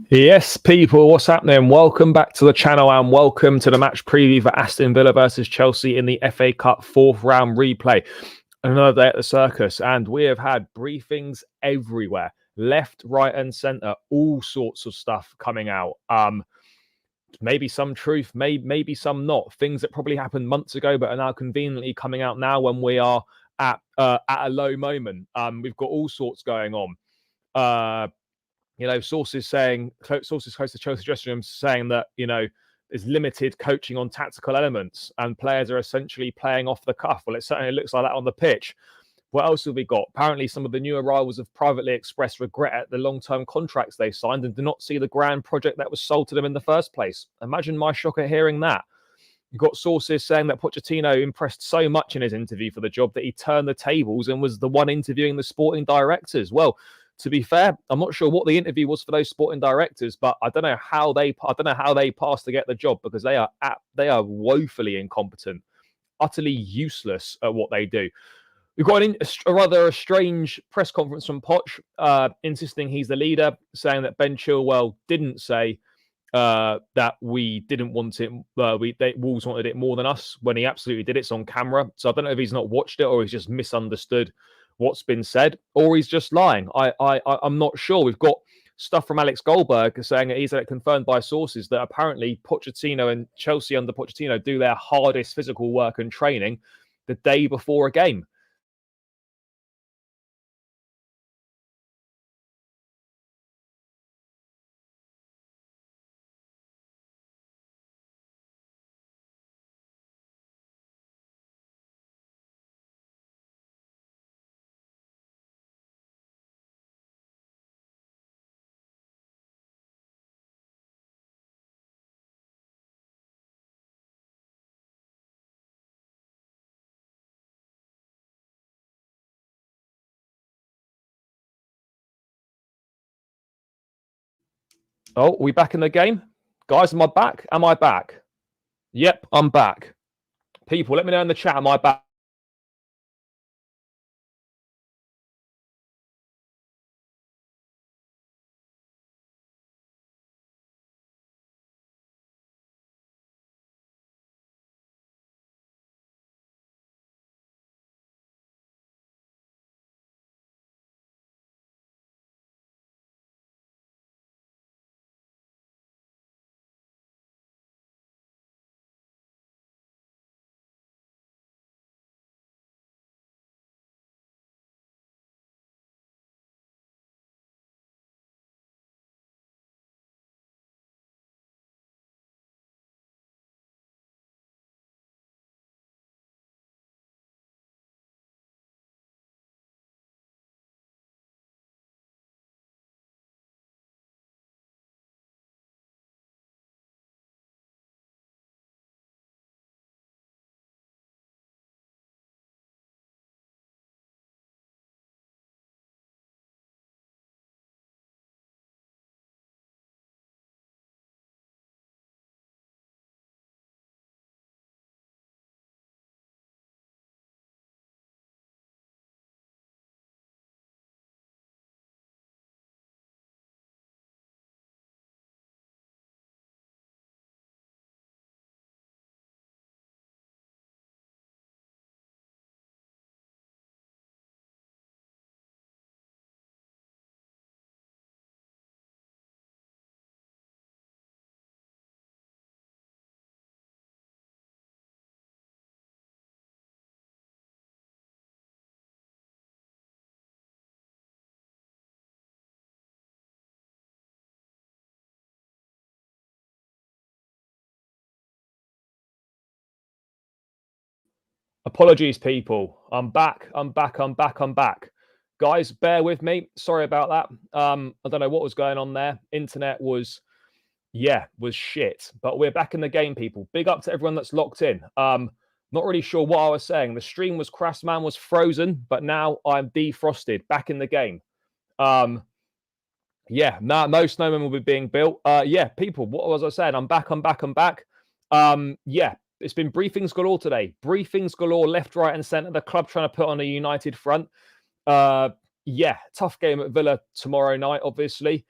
Yes, people, what's happening? Welcome back to the channel and welcome to the match preview for Aston Villa versus Chelsea in the FA Cup fourth round replay. Another day at the circus, and we have had briefings everywhere, left, right, and centre, all sorts of stuff coming out. Maybe some truth, maybe some not. Things that probably happened months ago, but are now conveniently coming out now when we are at a low moment. We've got all sorts going on. Sources close to Chelsea dressing room saying that, there's limited coaching on tactical elements and players are essentially playing off the cuff. Well, it certainly looks like that on the pitch. What else have we got? Apparently, some of the new arrivals have privately expressed regret at the long-term contracts they signed and do not see the grand project that was sold to them in the first place. Imagine my shock at hearing that. You've got sources saying that Pochettino impressed so much in his interview for the job that he turned the tables and was the one interviewing the sporting directors. Well, to be fair, I'm not sure what the interview was for those sporting directors, but I don't know how they passed to get the job, because they are woefully incompetent, utterly useless at what they do. We've got a strange press conference from Poch, insisting he's the leader, saying that Ben Chilwell didn't say that we didn't want it. Wolves wanted it more than us, when he absolutely did. It's on camera. So I don't know if he's not watched it or he's just misunderstood what's been said, or he's just lying. I'm not sure. We've got stuff from Alex Goldberg saying that he's had it confirmed by sources that apparently Pochettino and Chelsea under Pochettino do their hardest physical work and training the day before a game. Oh, are we back in the game? Guys, am I back? Am I back? Yep, I'm back. People, let me know in the chat, am I back? Apologies, people. I'm back. Guys, bear with me. Sorry about that. I don't know what was going on there. Internet was shit. But we're back in the game, people. Big up to everyone that's locked in. Not really sure what I was saying. The stream was crashed, man, was frozen, but now I'm defrosted. Back in the game. No snowmen will be being built. People, what was I saying? I'm back. It's been briefings galore today. Briefings galore, left, right, and centre. The club trying to put on a united front. Tough game at Villa tomorrow night, obviously.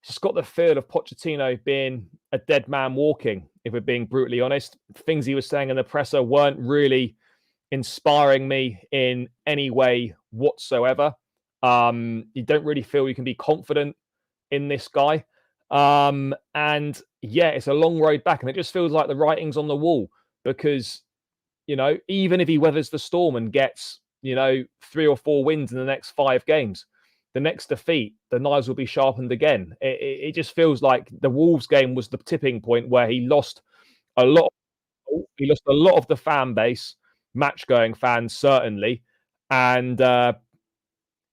just got the feel of Pochettino being a dead man walking, if we're being brutally honest. Things he was saying in the presser weren't really inspiring me in any way whatsoever. You don't really feel you can be confident in this guy. And yeah, it's a long road back, and it just feels like the writing's on the wall because, even if he weathers the storm and gets, 3 or 4 wins in the next 5 games, the next defeat, the knives will be sharpened again. It just feels like the Wolves game was the tipping point where he lost a lot. He lost a lot of the fan base, match-going fans certainly, and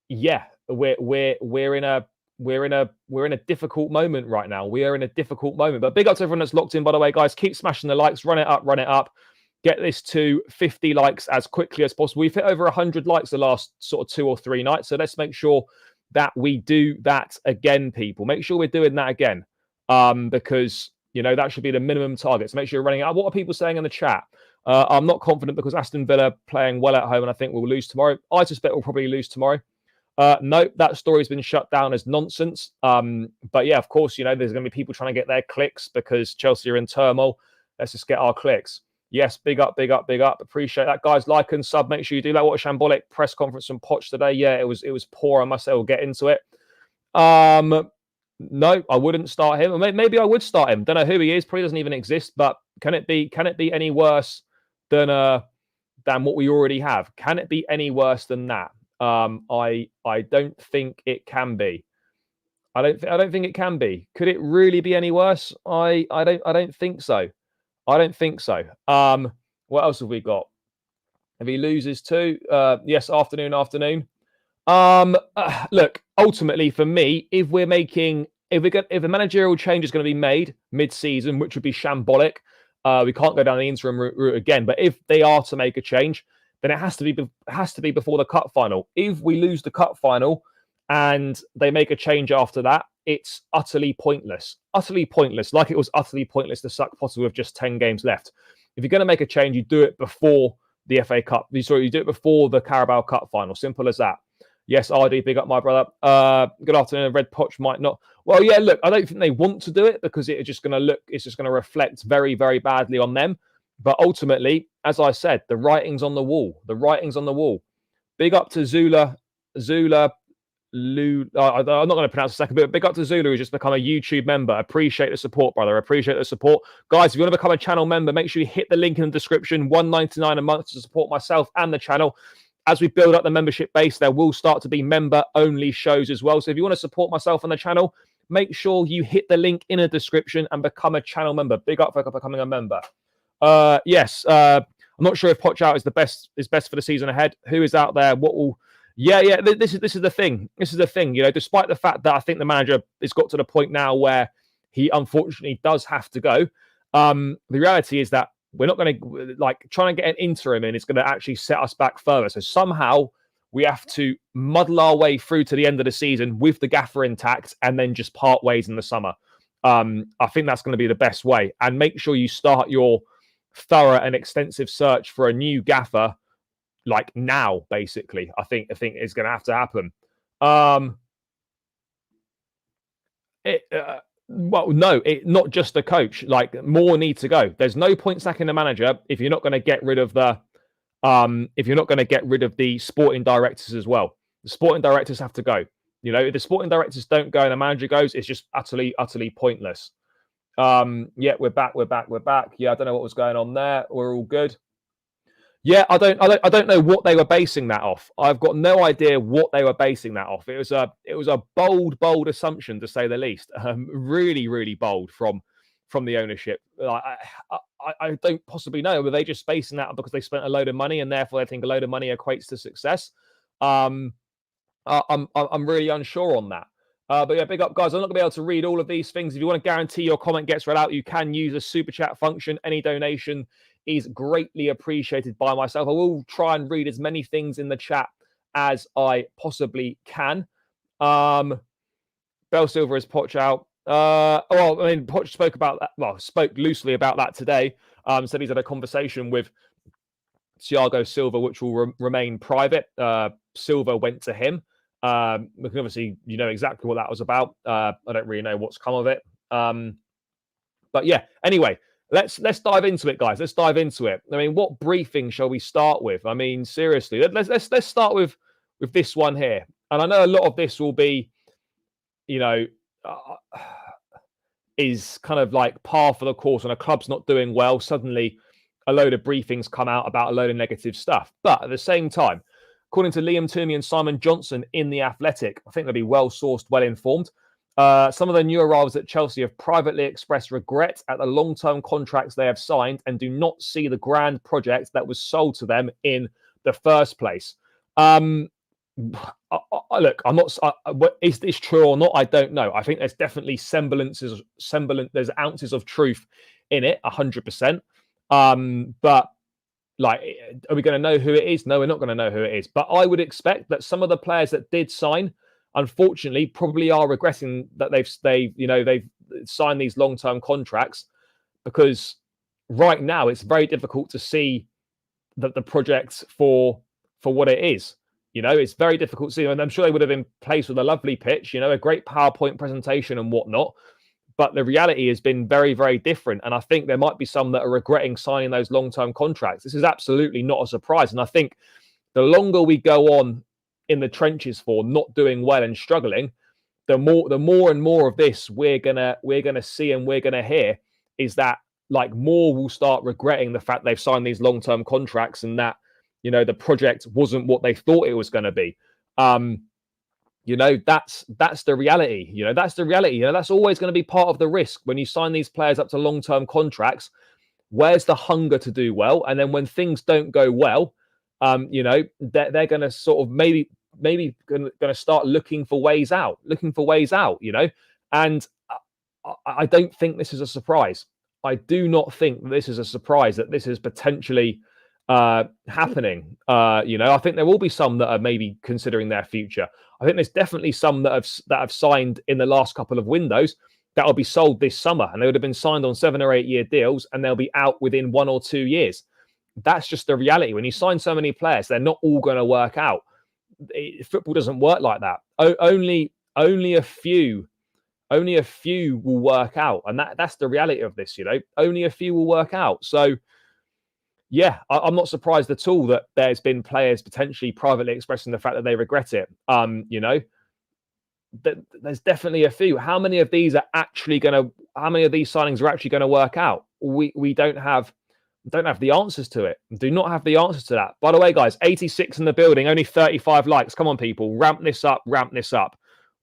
yeah, we're in a difficult moment right now. We are in a difficult moment. But big up to everyone that's locked in, by the way, guys. Keep smashing the likes. Run it up, run it up. Get this to 50 likes as quickly as possible. We've hit over 100 likes the last sort of 2 or 3 nights. So let's make sure that we do that again, people. Make sure we're doing that again. Because, that should be the minimum target. So make sure you're running out. What are people saying in the chat? I'm not confident because Aston Villa playing well at home and I think we'll lose tomorrow. I suspect we'll probably lose tomorrow. No, that story's been shut down as nonsense. But yeah, of course, there's going to be people trying to get their clicks because Chelsea are in turmoil. Let's just get our clicks. Yes, big up, big up, big up. Appreciate that, guys. Like and sub. Make sure you do that. What a shambolic press conference from Poch today. Yeah, it was poor. I must say. We'll get into it. No, I wouldn't start him. Or maybe I would start him. Don't know who he is. Probably doesn't even exist. But can it be any worse than what we already have? Can it be any worse than that? I don't think it can be. I don't think it can be. Could it really be any worse? I don't think so. I don't think so. What else have we got? If he loses too, yes, afternoon. Look, ultimately for me, if a managerial change is going to be made mid-season, which would be shambolic, we can't go down the interim route again. But if they are to make a change, then it has to be before the cup final. If we lose the cup final and they make a change after that, it's utterly pointless. Utterly pointless. Like it was utterly pointless to suck Potter with just 10 games left. If you're going to make a change, you do it before the FA Cup. You do it before the Carabao Cup final. Simple as that. Yes, RD, big up my brother. Good afternoon. Red Poch might not. Well, yeah, look, I don't think they want to do it because it's just going to reflect very, very badly on them. But ultimately, as I said, the writing's on the wall. The writing's on the wall. Big up to Zula. I'm not going to pronounce the second bit, but big up to Zulu, who's just become a YouTube member. Appreciate the support, brother. Appreciate the support. Guys, if you want to become a channel member, make sure you hit the link in the description. $1.99 a month to support myself and the channel. As we build up the membership base, there will start to be member-only shows as well. So if you want to support myself and the channel, make sure you hit the link in the description and become a channel member. Big up for becoming a member. Yes, I'm not sure if Poch out is best for the season ahead. Who is out there? What will... Yeah. This is the thing. This is the thing. Despite the fact that I think the manager has got to the point now where he unfortunately does have to go. The reality is that we're not going to trying to get an interim in. It's going to actually set us back further. So somehow we have to muddle our way through to the end of the season with the gaffer intact, and then just part ways in the summer. I think that's going to be the best way. And make sure you start your thorough and extensive search for a new gaffer. Like now, basically, I think it's going to have to happen. Not just the coach. Like more need to go. There's no point sacking the manager if you're not going to get rid of the sporting directors as well. The sporting directors have to go. If the sporting directors don't go and the manager goes, it's just utterly pointless. Yeah, we're back. Yeah, I don't know what was going on there. We're all good. Yeah, I don't know what they were basing that off. I've got no idea what they were basing that off. It was a bold assumption, to say the least. Really bold from the ownership. I don't possibly know. Were they just basing that because they spent a load of money and therefore they think a load of money equates to success? I'm really unsure on that. But yeah, big up, guys. I'm not going to be able to read all of these things. If you want to guarantee your comment gets read out, you can use a super chat function. Any donation is greatly appreciated by myself. I will try and read as many things in the chat as I possibly can. Bell Silver is Poch out. Poch spoke about that. Well, spoke loosely about that today. Said he's had a conversation with Thiago Silva, which will remain private. Silva went to him We can obviously, exactly what that was about. I don't really know what's come of it. But yeah, anyway, let's dive into it, guys. Let's dive into it. I mean, what briefing shall we start with? I mean, seriously, let's start with this one here. And I know a lot of this will be, is kind of like par for the course. When a club's not doing well, suddenly a load of briefings come out about a load of negative stuff. But at the same time, according to Liam Toomey and Simon Johnson in The Athletic, I think they'll be well sourced, well informed. Some of the new arrivals at Chelsea have privately expressed regret at the long-term contracts they have signed and do not see the grand project that was sold to them in the first place. Look, I'm not. Is this true or not? I don't know. I think there's definitely there's ounces of truth in it, 100%. But like, are we going to know who it is? No, we're not going to know who it is. But I would expect that some of the players that did sign, unfortunately, probably are regretting that they've signed these long-term contracts, because right now it's very difficult to see that the project for what it is. It's very difficult to see. And I'm sure they would have been placed with a lovely pitch, a great PowerPoint presentation and whatnot. But the reality has been very, very different. And I think there might be some that are regretting signing those long-term contracts. This is absolutely not a surprise. And I think the longer we go on in the trenches for not doing well and struggling, the more and more of this we're gonna see and we're gonna hear is that, like, more will start regretting the fact they've signed these long-term contracts and that the project wasn't what they thought it was going to be. That's the reality. That's the reality. That's always going to be part of the risk when you sign these players up to long-term contracts. Where's the hunger to do well? And then when things don't go well, they're going to sort of maybe going to start looking for ways out. And I don't think this is a surprise. I do not think this is a surprise that this is potentially happening. I think there will be some that are maybe considering their future. I think there's definitely some that have signed in the last couple of windows that will be sold this summer, and they would have been signed on 7 or 8 year deals, and they'll be out within 1 or 2 years. That's just the reality. When you sign so many players, they're not all going to work out. Football doesn't work like that. Only a few will work out, and that's the reality of this. Only a few will work out. So yeah, I'm not surprised at all that there's been players potentially privately expressing the fact that they regret it. There's definitely a few. How many of these signings are actually going to work out? We don't have the answers to it. Do not have the answers to that. By the way, guys, 86 in the building, only 35 likes. Come on, people, ramp this up.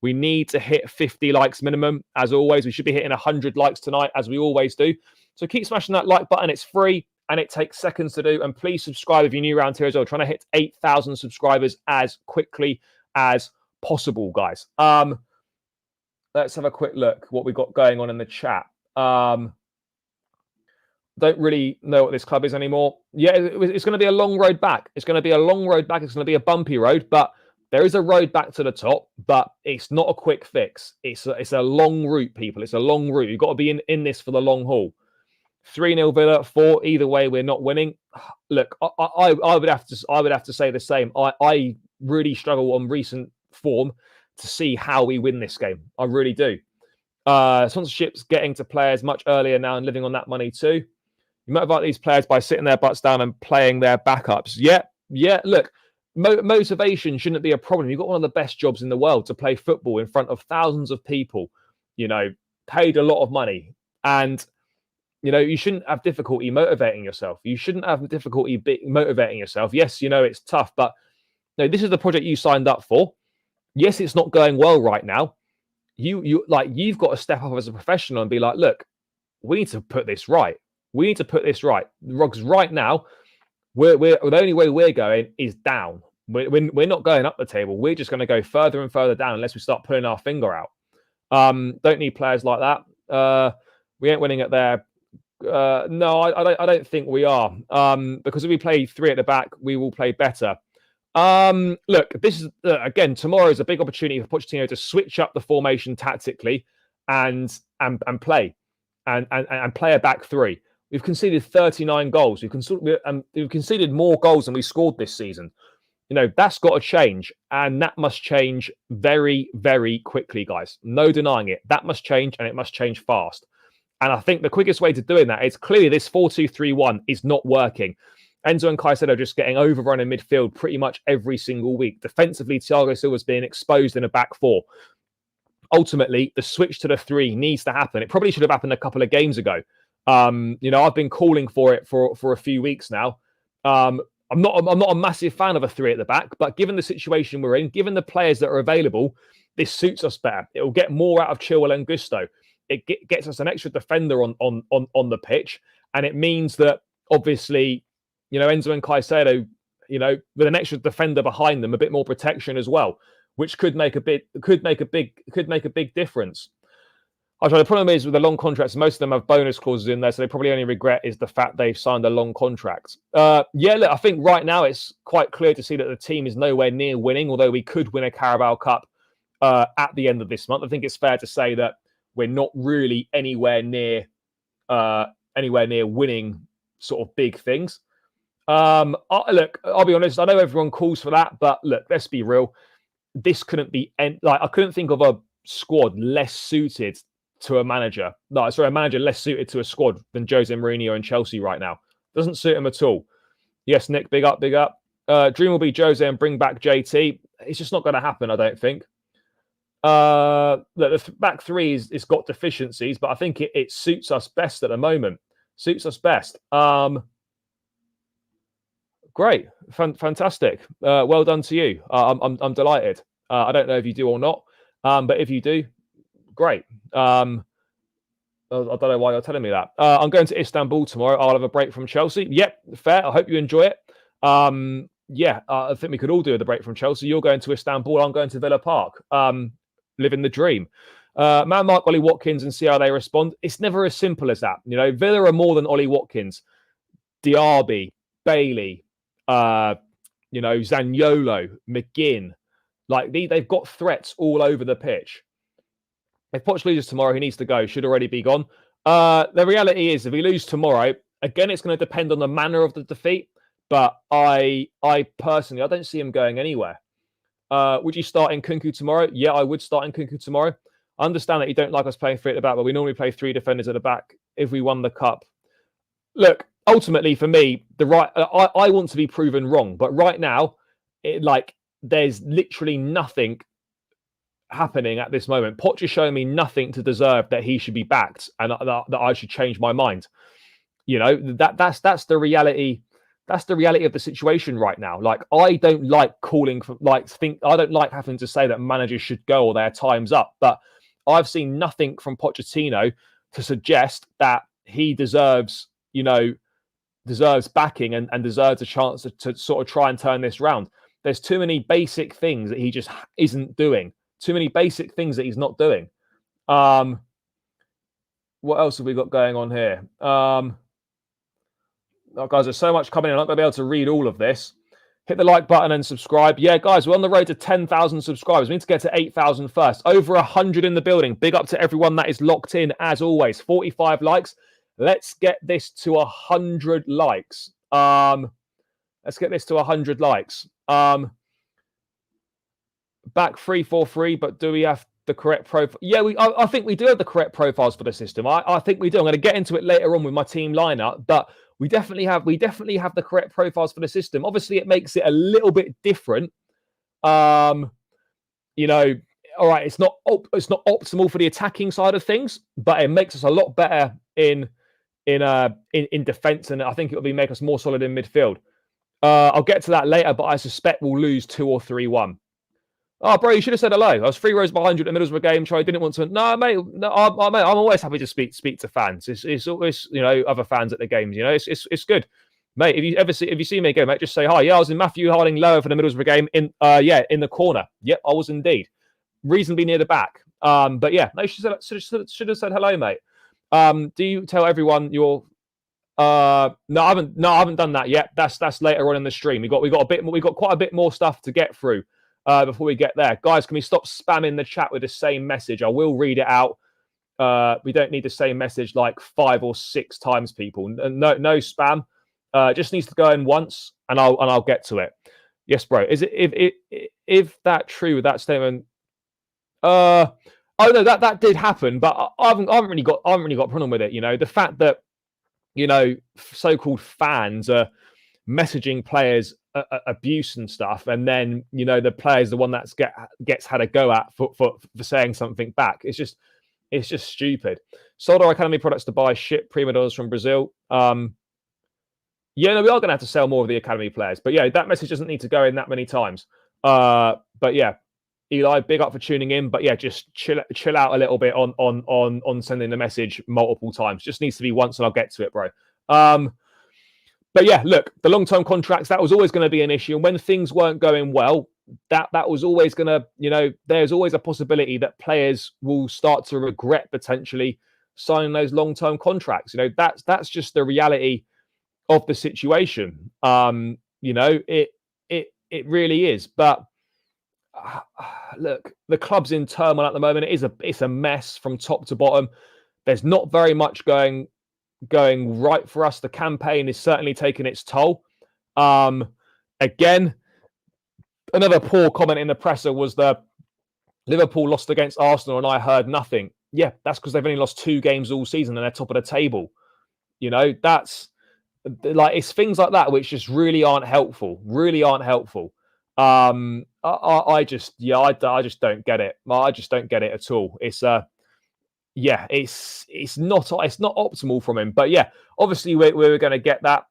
We need to hit 50 likes minimum. As always, we should be hitting 100 likes tonight, as we always do. So keep smashing that like button. It's free and it takes seconds to do. And please subscribe if you're new around here as well. Trying to hit 8,000 subscribers as quickly as possible, guys. Let's have a quick look what we got going on in the chat. Don't really know what this club is anymore. Yeah, it's going to be a long road back. It's going to be a bumpy road, but there is a road back to the top, but it's not a quick fix. It's a long route, people. It's a long route. You've got to be in this for the long haul. 3-0 Villa, 4. Either way, we're not winning. Look, I would have to say the same. I really struggle on recent form to see how we win this game. I really do. Sponsorships getting to players much earlier now and living on that money too. You motivate these players by sitting their butts down and playing their backups. Yeah. Look, motivation shouldn't be a problem. You've got one of the best jobs in the world to play football in front of thousands of people, paid a lot of money. And, you shouldn't have difficulty motivating yourself. Yes, it's tough, but this is the project you signed up for. Yes, it's not going well right now. You've got to step up as a professional and be like, look, we need to put this right. Because right now, we're the only way we're going is down. We're not going up the table. We're just going to go further and further down unless we start pulling our finger out. Don't need players like that. We ain't winning at there. No, I don't think we are. Because if we play 3 at the back, we will play better. Look, this is again, tomorrow is a big opportunity for Pochettino to switch up the formation tactically and play and play a back 3. We've conceded 39 goals. We've conceded more goals than we scored this season. That's got to change, and that must change very, very quickly, guys. No denying it. That must change, and it must change fast. And I think the quickest way to doing that is clearly this 4-2-3-1 is not working. Enzo and Caicedo are just getting overrun in midfield pretty much every single week. Defensively, Thiago Silva's being exposed in a back four. Ultimately, the switch to the 3 needs to happen. It probably should have happened a couple of games ago. I've been calling for it for a few weeks now. I'm not a massive fan of a 3 at the back, but given the situation we're in, given the players that are available, this suits us better. It will get more out of Chilwell and Gusto. It gets us an extra defender on the pitch, and it means that obviously, Enzo and Caicedo, with an extra defender behind them, a bit more protection as well, which could make a big difference. The problem is with the long contracts, most of them have bonus clauses in there, so they probably only regret is the fact they've signed a long contract. Look, I think right now it's quite clear to see that the team is nowhere near winning, although we could win a Carabao Cup at the end of this month. I think it's fair to say that we're not really anywhere near winning sort of big things. Look, I'll be honest, I know everyone calls for that, but look, let's be real. This couldn't be I couldn't think of a squad less suited to a manager. A manager less suited to a squad than Jose Mourinho and Chelsea right now. Doesn't suit him at all. Yes, Nick, big up, big up. Dream will be Jose and bring back JT. It's just not going to happen, I don't think. The back 3 is got deficiencies, but I think it suits us best at the moment. Suits us best. Great, fantastic. Well done to you. I'm delighted. I don't know if you do or not, but if you do, great. I don't know why you're telling me that. I'm going to Istanbul tomorrow. I'll have a break from Chelsea. Yep, fair. I hope you enjoy it. I think we could all do with a break from Chelsea. You're going to Istanbul. I'm going to Villa Park. Living the dream. Man mark Ollie Watkins and see how they respond. It's never as simple as that. Villa are more than Ollie Watkins. Diaby, Bailey, Zaniolo, McGinn. They've got threats all over the pitch. If Poch loses tomorrow, he needs to go. Should already be gone. The reality is, if we lose tomorrow, again, it's going to depend on the manner of the defeat. But I personally, I don't see him going anywhere. Would you start in Nkunku tomorrow? Yeah, I would start in Nkunku tomorrow. I understand that you don't like us playing 3 at the back, but we normally play 3 defenders at the back if we won the cup. Look, ultimately for me, I want to be proven wrong, but right now, there's literally nothing happening at this moment. Poch is showing me nothing to deserve that he should be backed and that I should change my mind. That's the reality. That's the reality of the situation right now. I don't like calling for I don't like having to say that managers should go or their time's up. But I've seen nothing from Pochettino to suggest that he deserves backing and deserves a chance to sort of try and turn this round. There's too many basic things that he just isn't doing. Too many basic things that he's not doing. What else have we got going on here? Guys, there's so much coming in. I'm not going to be able to read all of this. Hit the like button and subscribe. Yeah, guys, we're on the road to 10,000 subscribers. We need to get to 8,000 first. Over 100 in the building. Big up to everyone that is locked in, as always. 45 likes. Let's get this to 100 likes. Let's get this to 100 likes. Back 343, but do we have the correct profile? Yeah, I think we do have the correct profiles for the system. I think we do. I'm going to get into it later on with my team lineup, but we definitely have the correct profiles for the system. Obviously, it makes it a little bit different. All right, it's not optimal for the attacking side of things, but it makes us a lot better in defense, and I think it'll make us more solid in midfield. I'll get to that later, but I suspect we'll lose 2 or 3-1. Oh, bro, you should have said hello. I was 3 rows behind you at the middle of the game, so I didn't want to. No, mate. No, I'm always happy to speak to fans. It's always other fans at the games. It's good, mate. If you see me again, mate, just say hi. Yeah, I was in Matthew Harding lower for the middle of the game in the corner. Yep, I was indeed reasonably near the back. But yeah, no, should have said hello, mate. Do you tell everyone you're? No, I haven't done that yet. That's later on in the stream. We got quite a bit more stuff to get through. Before we get there, guys, can we stop spamming the chat with the same message? I will read it out. We don't need the same message like 5 or 6 times, people. No spam. Just needs to go in once, and I'll get to it. Yes, bro. Is it if that true with that statement? Oh no, that did happen, but I haven't really got a problem with it. You know, the fact that so-called fans are messaging players abuse and stuff, and then the player's the one that's gets had a go at for saying something back. It's just stupid. Sold our academy products to buy shit prima donnas from Brazil. Yeah, no, we are going to have to sell more of the academy players, but yeah, that message doesn't need to go in that many times. But yeah, Eli, big up for tuning in. But yeah, just chill out a little bit on sending the message multiple times. Just needs to be once, and I'll get to it, bro. But yeah, look, the long-term contracts, that was always going to be an issue. And when things weren't going well, that was always going to, there's always a possibility that players will start to regret potentially signing those long-term contracts. That's just the reality of the situation. It really is. But look, the club's in turmoil at the moment. It's a mess from top to bottom. There's not very much going right for us. The campaign is certainly taking its toll. Again, another poor comment in the presser was the Liverpool lost against Arsenal and I heard nothing. Yeah, that's because they've only lost 2 games all season and they're top of the table. That's like, it's things like that which just really aren't helpful. I just don't get it. I just don't get it at all. It's it's not optimal from him. But yeah, obviously we're going to get that.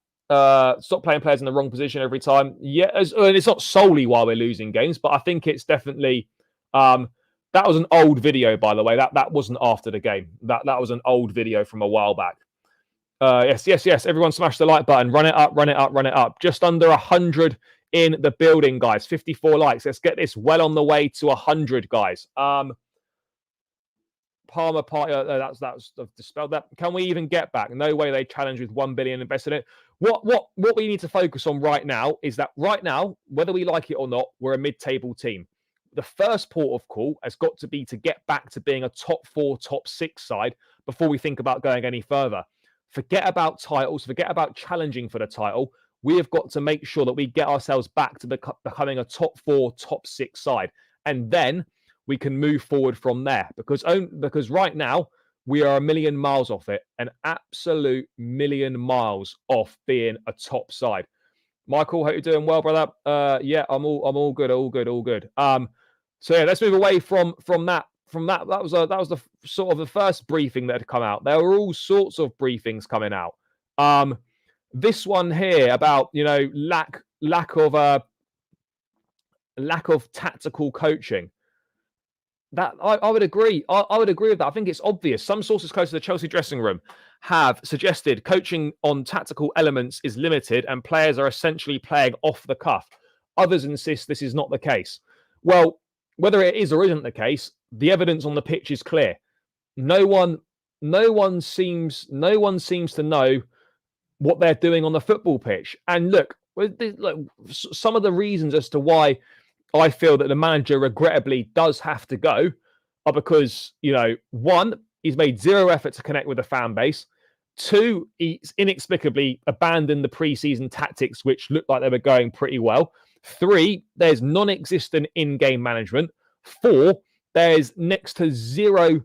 Stop playing players in the wrong position every time. Yeah, and it's not solely while we're losing games, but I think it's definitely. That was an old video, by the way. That wasn't after the game. That was an old video from a while back. Yes. Everyone smash the like button. Run it up. Just under 100 in the building, guys. 54 likes. Let's get this well on the way to 100, guys. Palmer Party, I've dispelled that. Can we even get back? No way they challenge with 1 billion invested in it. What we need to focus on right now is that right now, whether we like it or not, we're a mid-table team. The first port of call has got to be to get back to being a top 4, top 6 side before we think about going any further. Forget about titles, forget about challenging for the title. We have got to make sure that we get ourselves back to becoming a top 4, top 6 side. And then we can move forward from there. Because right now, we are a million miles off it. An absolute million miles off being a top side. Michael, hope you're doing well, brother. Yeah, I'm all good. So yeah, let's move away from that. That was the sort of the first briefing that had come out. There were all sorts of briefings coming out. This one here about lack of tactical coaching. That I would agree. I would agree with that. I think it's obvious. Some sources close to the Chelsea dressing room have suggested coaching on tactical elements is limited and players are essentially playing off the cuff. Others insist this is not the case. Well, whether it is or isn't the case, the evidence on the pitch is clear. No one seems to know what they're doing on the football pitch. And look, some of the reasons as to why I feel that the manager regrettably does have to go are because, one, he's made zero effort to connect with the fan base. 2, he's inexplicably abandoned the pre-season tactics, which looked like they were going pretty well. 3, there's non-existent in-game management. 4, there's next to zero.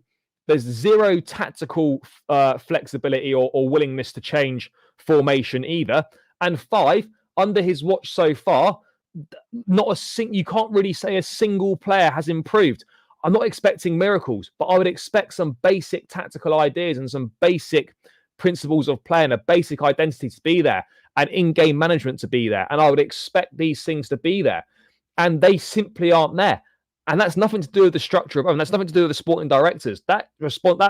There's zero tactical flexibility or willingness to change formation either. And 5, under his watch so far, you can't really say a single player has improved. I'm not expecting miracles, but I would expect some basic tactical ideas and some basic principles of play and a basic identity to be there and in-game management to be there. And I would expect these things to be there. And they simply aren't there. And that's nothing to do with the structure of, that's nothing to do with the sporting directors. That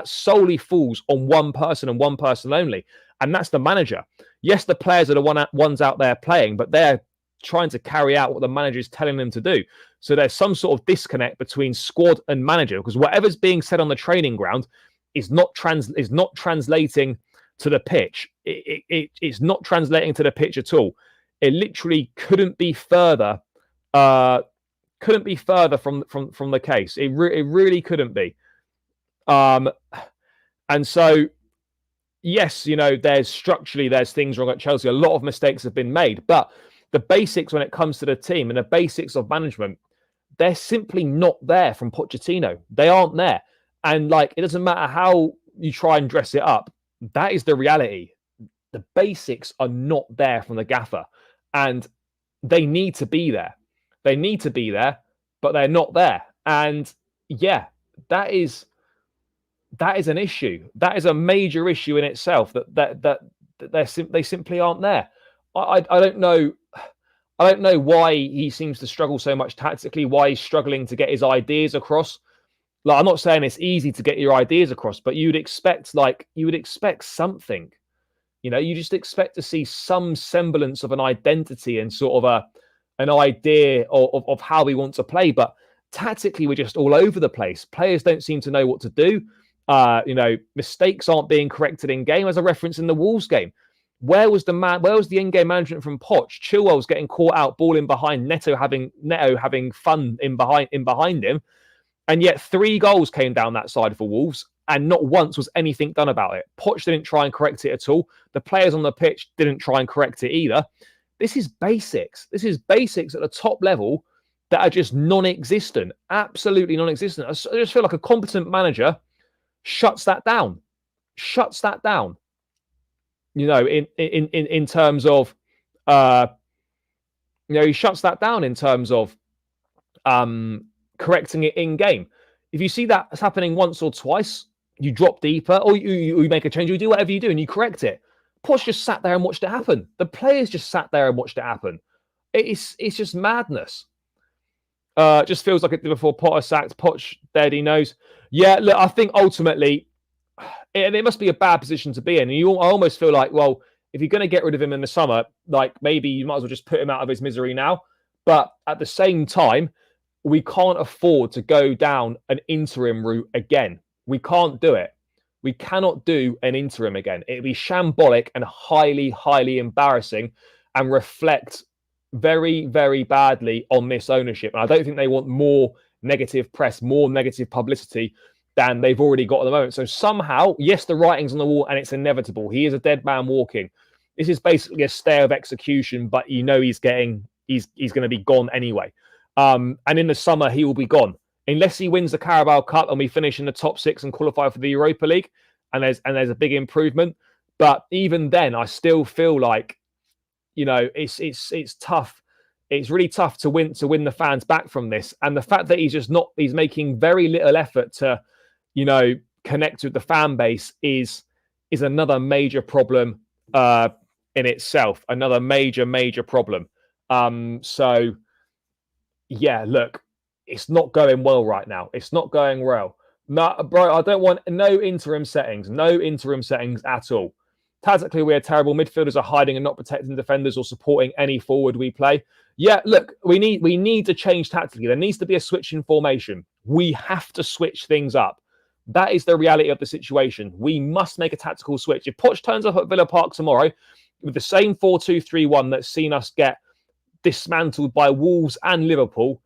solely falls on one person and one person only. And that's the manager. Yes, the players are the ones out there playing, but they're trying to carry out what the manager is telling them to do. So there's some sort of disconnect between squad and manager, because whatever's being said on the training ground is not translating to the pitch. It's not translating to the pitch at all. It literally couldn't be further. Couldn't be further from the case. It really couldn't be. And so, yes, there's things wrong at Chelsea. A lot of mistakes have been made, but the basics when it comes to the team and the basics of management, they're simply not there from Pochettino. They aren't there. And like, it doesn't matter how you try and dress it up. That is the reality. The basics are not there from the gaffer, and they need to be there. They need to be there, but they're not there. And yeah, that is an issue. That is a major issue in itself. That they simply aren't there. I don't know. I don't know why he seems to struggle so much tactically. Why he's struggling to get his ideas across. Like, I'm not saying it's easy to get your ideas across, but you would expect something. You know, you just expect to see some semblance of an identity and sort of an idea of how we want to play. But tactically, we're just all over the place. Players don't seem to know what to do. You know, mistakes aren't being corrected in game, as a reference in the Wolves game. Where was the in-game management from Poch? Chilwell's getting caught out, ball in behind, Neto having fun in behind him. And yet 3 goals came down that side for Wolves, and not once was anything done about it. Poch didn't try and correct it at all. The players on the pitch didn't try and correct it either. This is basics. This is basics at the top level that are just non-existent, absolutely non-existent. I just feel like a competent manager shuts that down. You know, in terms of, you know, he shuts that down in terms of correcting it in game. If you see that happening once or twice, you drop deeper, or you make a change, you do whatever you do, and you correct it. Poch just sat there and watched it happen. The players just sat there and watched it happen. It's just madness. Just feels like it did before Potter sacked. Poch dead, he knows. Yeah, look, I think ultimately it must be a bad position to be in. And I almost feel like, well, if you're going to get rid of him in the summer, like maybe you might as well just put him out of his misery now. But at the same time, we can't afford to go down an interim route again. We can't do it. We cannot do an interim again. It'd be shambolic and highly, highly embarrassing and reflect very, very badly on this ownership. And I don't think they want more negative press, more negative publicity than they've already got at the moment. So somehow, yes, the writing's on the wall and it's inevitable. He is a dead man walking. This is basically a stay of execution, but you know he's going to be gone anyway. And in the summer, he will be gone. Unless he wins the Carabao Cup and we finish in the top 6 and qualify for the Europa League, and there's a big improvement. But even then, I still feel like, you know, it's tough. It's really tough to win the fans back from this. And the fact that he's making very little effort to, you know, connect with the fan base is another major problem in itself. Another major problem. So yeah, look, it's not going well right now. It's not going well. No, bro, I don't want no interim settings at all. Tactically, we are terrible. Midfielders are hiding and not protecting defenders or supporting any forward we play. Yeah, look, we need to change tactically. There needs to be a switch in formation. We have to switch things up. That is the reality of the situation. We must make a tactical switch. If Poch turns up at Villa Park tomorrow with the same 4-2-3-1 that's seen us get dismantled by Wolves and Liverpool,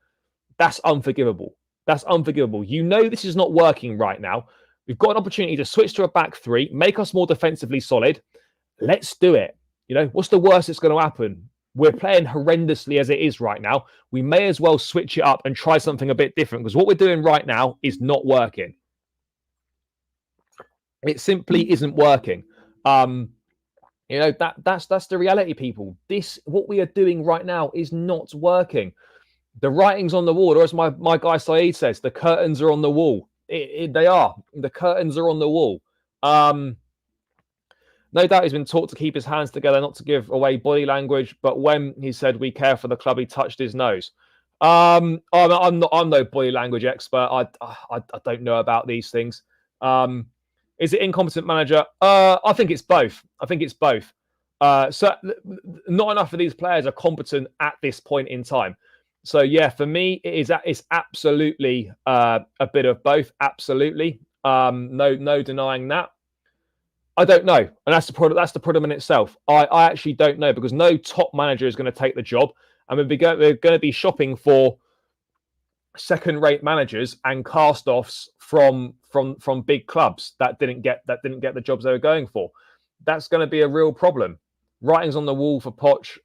that's unforgivable. That's unforgivable. You know this is not working right now. We've got an opportunity to switch to a back 3, make us more defensively solid. Let's do it. You know, what's the worst that's going to happen? We're playing horrendously as it is right now. We may as well switch it up and try something a bit different, because what we're doing right now is not working. It simply isn't working. You know, that's the reality, people. What we are doing right now is not working. The writing's on the wall, or as my guy Saeed says, the curtains are on the wall. They are. The curtains are on the wall. No doubt he's been taught to keep his hands together, not to give away body language. But when he said we care for the club, he touched his nose. I'm no body language expert. I don't know about these things. Is it incompetent manager? I think it's both. So not enough of these players are competent at this point in time. So yeah, for me, it's absolutely a bit of both. Absolutely, no denying that. I don't know, and that's the problem in itself. I actually don't know, because no top manager is going to take the job, and we're going to be shopping for second-rate managers and cast-offs from big clubs that didn't get the jobs they were going for. That's going to be a real problem. Writing's on the wall for Poch.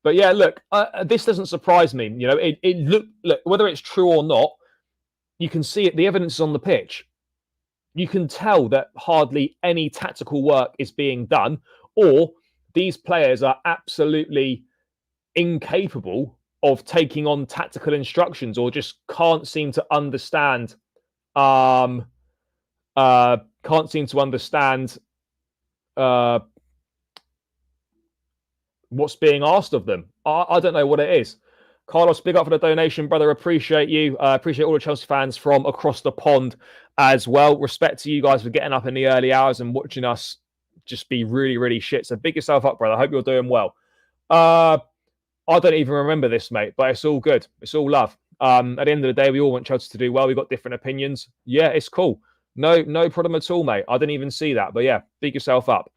But yeah, look, this doesn't surprise me. You know, look, whether it's true or not, you can see it. The evidence is on the pitch. You can tell that hardly any tactical work is being done, or these players are absolutely incapable of taking on tactical instructions, or just can't seem to understand. Can't seem to understand what's being asked of them. I don't know what it is. Carlos, big up for the donation, brother. Appreciate you. Appreciate all the Chelsea fans from across the pond as well. Respect to you guys for getting up in the early hours and watching us just be really, really shit. So big yourself up, brother. I hope you're doing well. I don't even remember this, mate, but it's all good. It's all love. At the end of the day, we all want Chelsea to do well. We've got different opinions. Yeah, it's cool. No problem at all, mate. I didn't even see that. But yeah, big yourself up.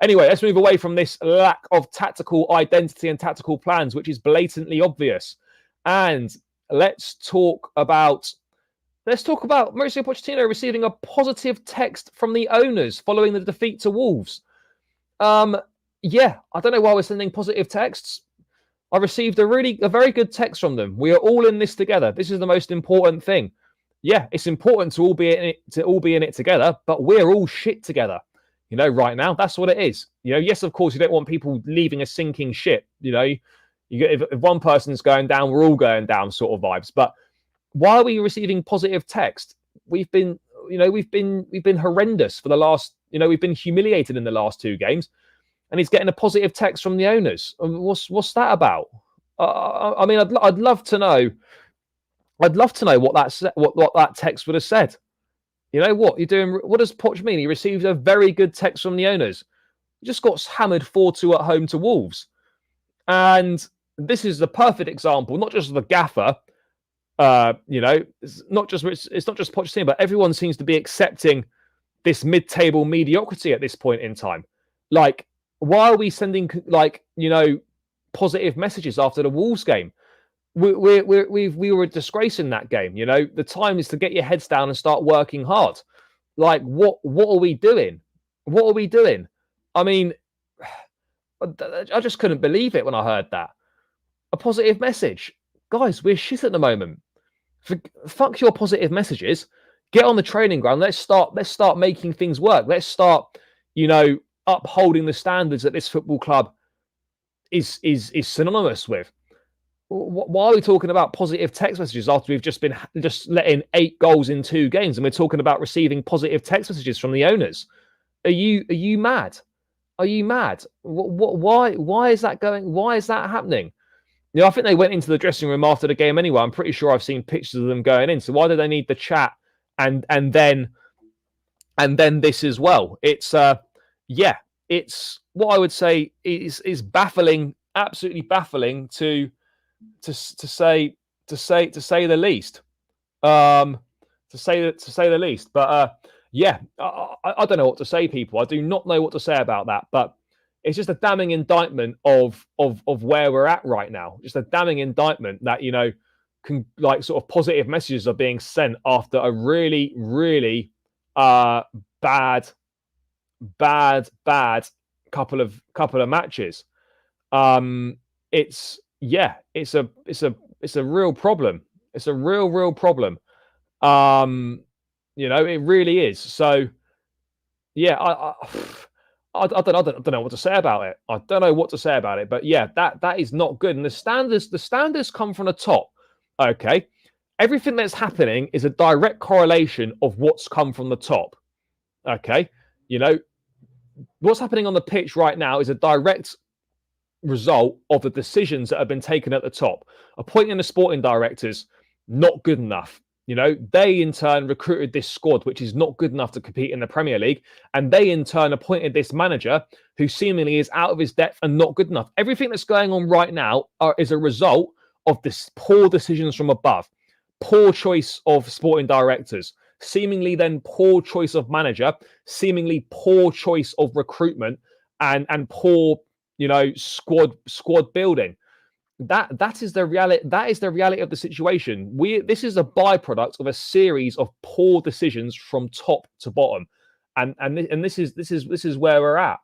Anyway, let's move away from this lack of tactical identity and tactical plans, which is blatantly obvious. And let's talk about Mauricio Pochettino receiving a positive text from the owners following the defeat to Wolves. Yeah, I don't know why we're sending positive texts. I received a very good text from them. We are all in this together. This is the most important thing. Yeah, it's important to all be in it together, but we're all shit together. You know, right now, that's what it is. You know, yes, of course, you don't want people leaving a sinking ship. You know, you get if one person's going down, we're all going down, sort of vibes. But why are we receiving positive text? We've been horrendous for the last. You know, we've been humiliated in the last 2 games, and he's getting a positive text from the owners. What's that about? I mean, I'd love to know. I'd love to know what that text would have said. You know what you're doing? What does Poch mean? He received a very good text from the owners. He just got hammered 4-2 at home to Wolves, and this is the perfect example. Not just the gaffer, you know, it's not just Pochettino, but everyone seems to be accepting this mid-table mediocrity at this point in time. Like, why are we sending positive messages after the Wolves game? We were a disgrace in that game. You know, the time is to get your heads down and start working hard. Like, what are we doing? What are we doing? I mean, I just couldn't believe it when I heard that. A positive message. Guys, we're shit at the moment. Fuck your positive messages. Get on the training ground. Let's start making things work. Let's start, you know, upholding the standards that this football club is synonymous with. Why are we talking about positive text messages after we've just let in 8 goals in 2 games, and we're talking about receiving positive text messages from the owners? Are you mad? Are you mad? Why is that going? Why is that happening? You know, I think they went into the dressing room after the game anyway. I'm pretty sure I've seen pictures of them going in. So why do they need the chat and then this as well? It's it's what I would say is baffling, absolutely baffling to say the least. To say the least. But yeah, I don't know what to say, people. I do not know what to say about that. But it's just a damning indictment of where we're at right now. Just a damning indictment that, you know, sort of positive messages are being sent after a really, really bad couple of matches. It's a real problem. It's a real problem. You know, it really is. So yeah, I don't know what to say about it. I don't know what to say about it. But yeah, that is not good. And the standards come from the top. Okay. Everything that's happening is a direct correlation of what's come from the top. Okay. You know, what's happening on the pitch right now is a direct result of the decisions that have been taken at the top. Appointing the sporting directors, not good enough. You know, they in turn recruited this squad, which is not good enough to compete in the Premier League. And they in turn appointed this manager who seemingly is out of his depth and not good enough. Everything that's going on right now is a result of this poor decisions from above, poor choice of sporting directors, seemingly then poor choice of manager, seemingly poor choice of recruitment, and poor, you know, squad building. That is the reality. That is the reality of the situation. This is a byproduct of a series of poor decisions from top to bottom, and this is where we're at.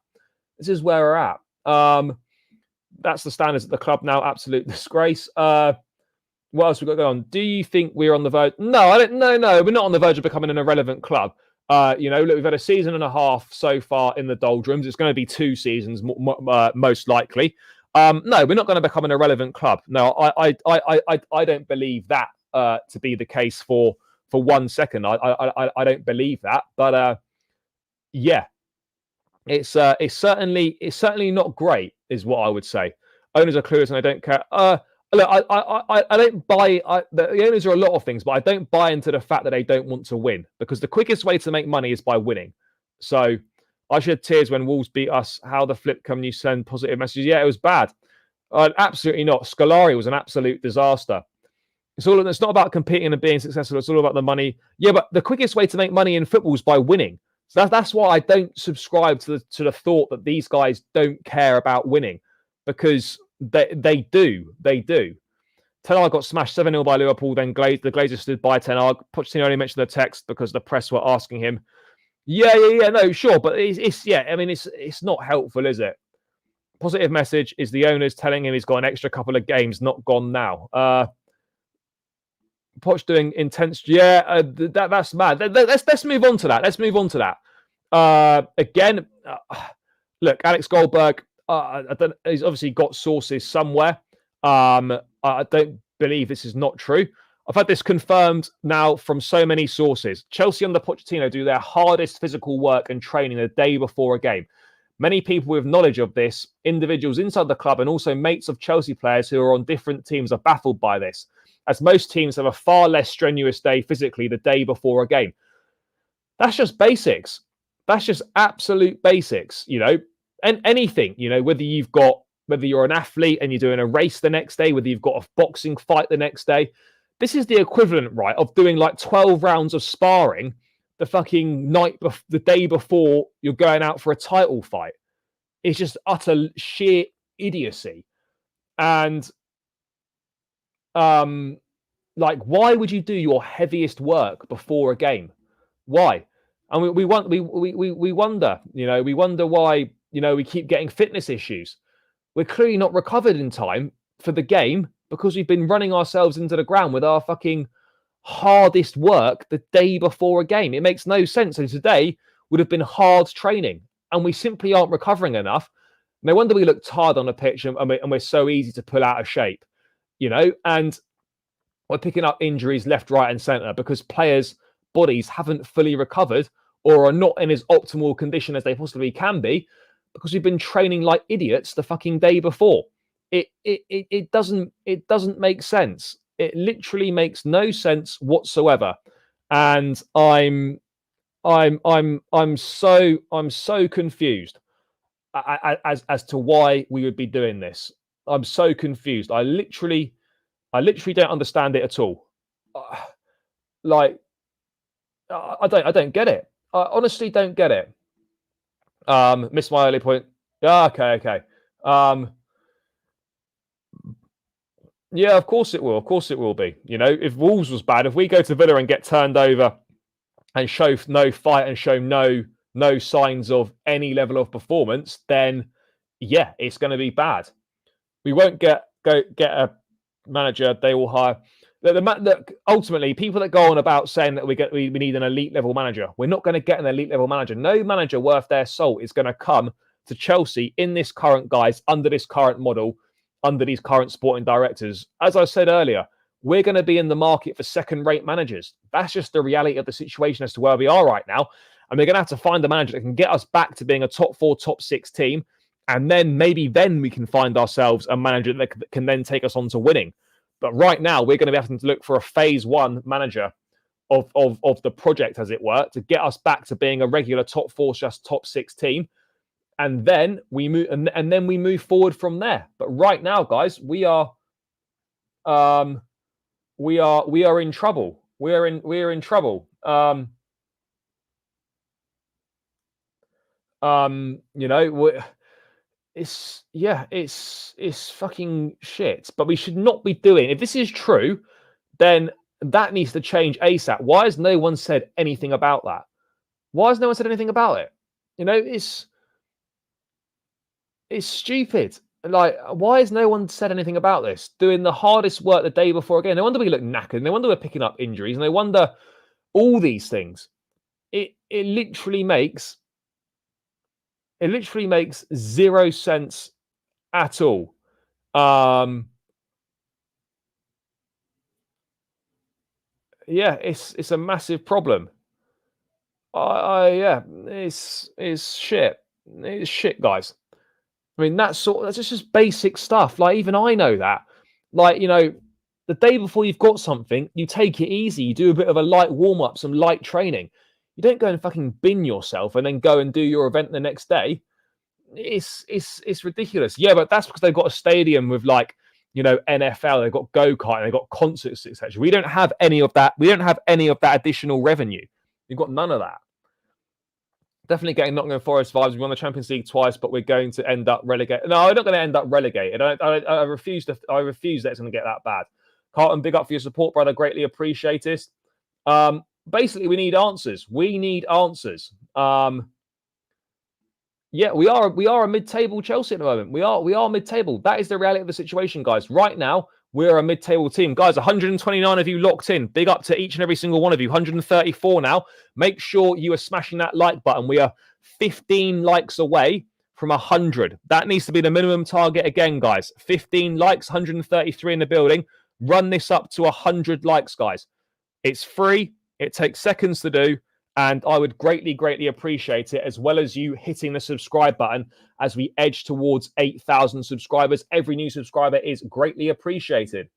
This is where we're at. that's the standards at the club now. Absolute disgrace. What else we got going on? Do you think we're on the verge? No, I don't. No, we're not on the verge of becoming an irrelevant club. Look, we've had a season and a half so far in the doldrums. It's going to be 2 seasons, most likely. No, we're not going to become an irrelevant club. No, I don't believe that to be the case for 1 second. I don't believe that. But yeah, it's certainly not great, is what I would say. Owners are clueless and I don't care. Look, I don't buy. The owners are a lot of things, but I don't buy into the fact that they don't want to win, because the quickest way to make money is by winning. So I shed tears when Wolves beat us. How the flip can you send positive messages? Yeah, it was bad. Absolutely not. Scolari was an absolute disaster. It's not about competing and being successful. It's all about the money. Yeah, but the quickest way to make money in football is by winning. So that's why I don't subscribe to the thought that these guys don't care about winning, because they do. They do. Ten Hag got smashed 7-0 by Liverpool. Then the Glazers stood by Ten Hag. Pochettino only mentioned the text because the press were asking him. Yeah. No, sure, but it's yeah. I mean, it's not helpful, is it? Positive message is the owners telling him he's got an extra couple of games, not gone now. Poch doing intense. Yeah, that's mad. Let's move on to that. Let's move on to that. Again, look, Alex Goldberg. He's obviously got sources somewhere. I don't believe this is not true. I've had this confirmed now from so many sources. Chelsea under Pochettino do their hardest physical work and training the day before a game. Many people with knowledge of this, individuals inside the club and also mates of Chelsea players who are on different teams, are baffled by this, as most teams have a far less strenuous day physically the day before a game. That's just basics. That's just absolute basics, And anything, whether you're an athlete and you're doing a race the next day, whether you've got a boxing fight the next day, this is the equivalent, right, of doing like 12 rounds of sparring the fucking the day before you're going out for a title fight. It's just utter sheer idiocy. And why would you do your heaviest work before a game? Why? And we wonder, we wonder why, we keep getting fitness issues. We're clearly not recovered in time for the game because we've been running ourselves into the ground with our fucking hardest work the day before a game. It makes no sense. And today would have been hard training and we simply aren't recovering enough. No wonder we look tired on the pitch and we're so easy to pull out of shape, and we're picking up injuries left, right and centre because players' bodies haven't fully recovered or are not in as optimal condition as they possibly can be because we've been training like idiots the fucking day before. It doesn't make sense. It literally makes no sense whatsoever. And I'm so confused as to why we would be doing this. I'm so confused. I literally don't understand it at all. I don't get it. I honestly don't get it. Missed my early point. Okay. Yeah, of course it will. Of course it will be. If Wolves was bad, if we go to Villa and get turned over and show no fight and show no signs of any level of performance, then yeah, it's going to be bad. We won't get a manager. They will hire. Ultimately, people that go on about saying that we need an elite level manager, we're not going to get an elite level manager. No manager worth their salt is going to come to Chelsea in this current guise, under this current model, under these current sporting directors. As I said earlier, we're going to be in the market for second-rate managers. That's just the reality of the situation as to where we are right now. And we're going to have to find a manager that can get us back to being a top 4, top 6 team. And then maybe we can find ourselves a manager that can then take us on to winning. But right now, we're going to be having to look for a phase 1 manager of the project, as it were, to get us back to being a regular top 4, just top 6 team. And then we move, and then we move forward from there. But right now, guys, we are in trouble. We're in trouble. It's fucking shit. But we should not be doing. If this is true, then that needs to change ASAP. Why has no one said anything about that? Why has no one said anything about it? It's stupid. Like, why has no one said anything about this? Doing the hardest work the day before again. No wonder we look knackered. No wonder we're picking up injuries. No wonder all these things. It literally makes zero sense at all. Yeah, it's a massive problem. Yeah, it's shit. It's shit, guys. I mean, that's just basic stuff. Like, even I know that. Like, the day before you've got something, you take it easy. You do a bit of a light warm up, some light training. You don't go and fucking bin yourself and then go and do your event the next day. It's ridiculous. Yeah, but that's because they've got a stadium with, like, NFL. They've got go-kart, they've got concerts, etc. We don't have any of that. We don't have any of that additional revenue. We've got none of that. Definitely getting Nottingham Forest vibes. We won the Champions League twice, but we're going to end up relegated. No, we're not going to end up relegated. I refuse that it's going to get that bad. Carlton, big up for your support, brother. Greatly appreciate it. Basically, we need answers. We need answers. Yeah, we are a mid-table Chelsea at the moment. We are mid-table. That is the reality of the situation, guys. Right now, we're a mid-table team. Guys, 129 of you locked in. Big up to each and every single one of you. 134 now. Make sure you are smashing that like button. We are 15 likes away from 100. That needs to be the minimum target again, guys. 15 likes, 133 in the building. Run this up to 100 likes, guys. It's free. It takes seconds to do. And I would greatly, greatly appreciate it, as well as you hitting the subscribe button as we edge towards 8,000 subscribers. Every new subscriber is greatly appreciated.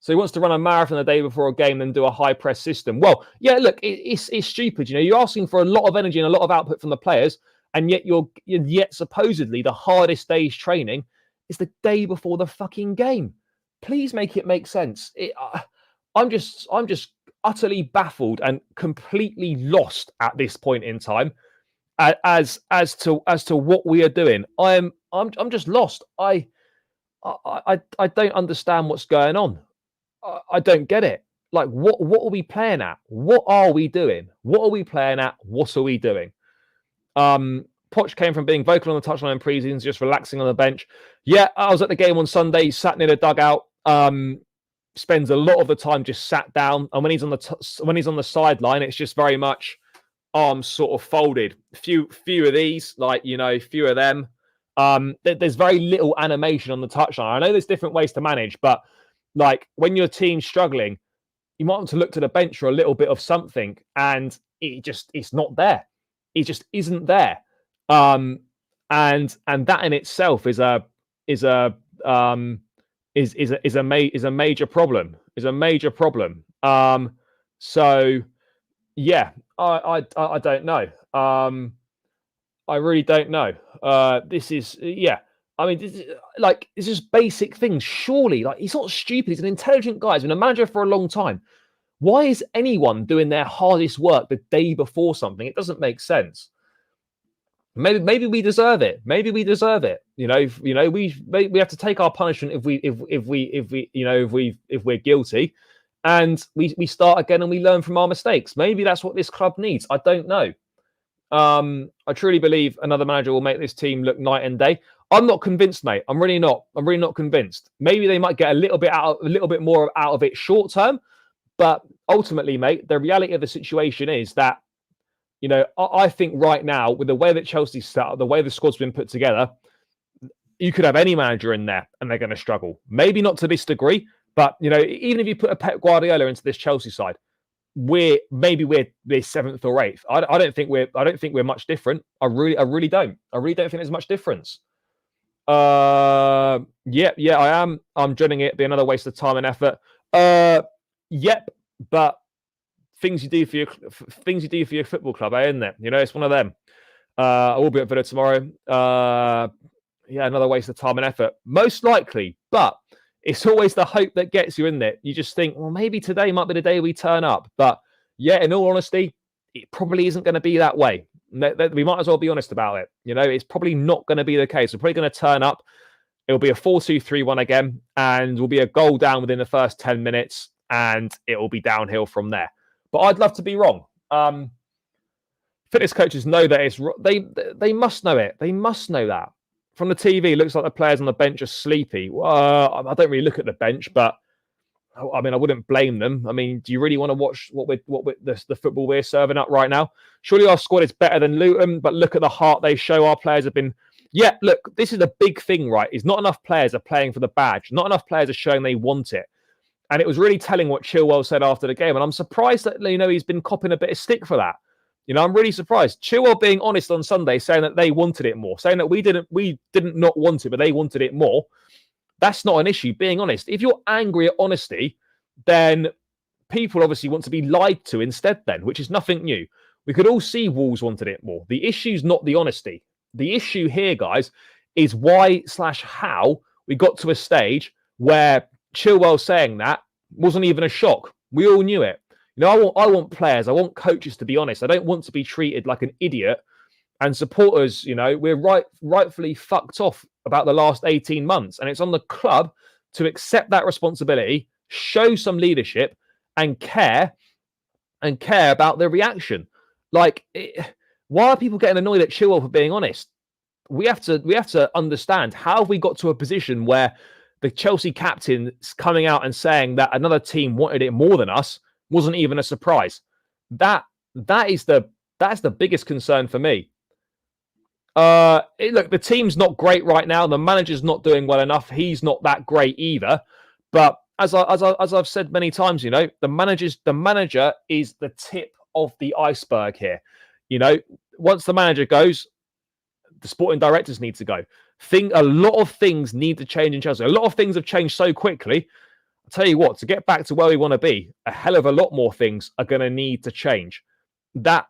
So he wants to run a marathon the day before a game, then do a high press system. Well, yeah, look, it's stupid. You're asking for a lot of energy and a lot of output from the players, and yet supposedly the hardest day's training is the day before the fucking game. Please make it make sense. I'm just utterly baffled and completely lost at this point in time as to what we are doing. I'm just lost. I don't understand what's going on. I don't get it. Like, what are we playing at? What are we doing? What are we playing at? What are we doing? Poch came from being vocal on the touchline in pre-season, just relaxing on the bench. Yeah, I was at the game on Sunday, sat near the dugout. Spends a lot of the time just sat down, and when he's on the sideline, it's just very much arms sort of folded. Few of these, like, few of them. There's very little animation on the touchline. I know there's different ways to manage, but like, when your team's struggling, you might want to look to the bench for a little bit of something, and it's not there. It just isn't there. And that in itself is a major problem. Is a major problem. So yeah, I don't know. I really don't know. This is I mean, this is basic things. Surely, like, he's not stupid. He's an intelligent guy. He's been a manager for a long time. Why is anyone doing their hardest work the day before something? It doesn't make sense. Maybe we deserve it. Maybe we deserve it. We have to take our punishment if we're guilty, and we start again and we learn from our mistakes. Maybe that's what this club needs. I don't know. I truly believe another manager will make this team look night and day. I'm not convinced, mate. I'm really not convinced. Maybe they might get a little bit more out of it short term, but ultimately, mate, the reality of the situation is that, I think right now, with the way that Chelsea's set up, the way the squad's been put together, you could have any manager in there and they're going to struggle. Maybe not to this degree, but even if you put a Pep Guardiola into this Chelsea side, we're seventh or eighth. I don't think we're much different. I really don't. I really don't think there's much difference. Yeah, I am. I'm dreading it. Be another waste of time and effort. Yep, but things you do for your football club, isn't it? It's one of them. I will be at Villa tomorrow. Yeah, another waste of time and effort, most likely. But it's always the hope that gets you, isn't it? You just think, well, maybe today might be the day we turn up. But yeah, in all honesty, it probably isn't going to be that way. We might as well be honest about it. It's probably not going to be the case. We're probably going to turn up. It'll be a 4-2-3-1 again, and we'll be a goal down within the first 10 minutes, and it will be downhill from there. But I'd love to be wrong. Fitness coaches know that it's they must know it. They must know that. from the TV, it looks like the players on the bench are sleepy. I don't really look at the bench, but I mean, I wouldn't blame them. I mean, do you really want to watch the football we're serving up right now? Surely our squad is better than Luton, but look at the heart they show. Our players have been. Yeah, look, this is a big thing, right? Is not enough players are playing for the badge. Not enough players are showing they want it. And it was really telling what Chilwell said after the game. And I'm surprised that, he's been copping a bit of stick for that. I'm really surprised. Chilwell being honest on Sunday, saying that they wanted it more, saying that we didn't not want it, but they wanted it more. That's not an issue, being honest. If you're angry at honesty, then people obviously want to be lied to instead then, which is nothing new. We could all see Wolves wanted it more. The issue's not the honesty. The issue here, guys, is why/how we got to a stage where Chilwell saying that wasn't even a shock. We all knew it. I want players, I want coaches to be honest. I don't want to be treated like an idiot. And supporters, we're rightfully fucked off about the last 18 months. And it's on the club to accept that responsibility, show some leadership, and care about their reaction. Why are people getting annoyed at Chilwell for being honest? We have to understand, how have we got to a position where the Chelsea captain is coming out and saying that another team wanted it more than us wasn't even a surprise? That's the biggest concern for me. Look, the team's not great right now. The manager's not doing well enough. He's not that great either. But as I've said many times, the manager is the tip of the iceberg here. Once the manager goes, the sporting directors need to go. A lot of things need to change in Chelsea. A lot of things have changed so quickly. I'll tell you what, to get back to where we want to be, a hell of a lot more things are going to need to change. That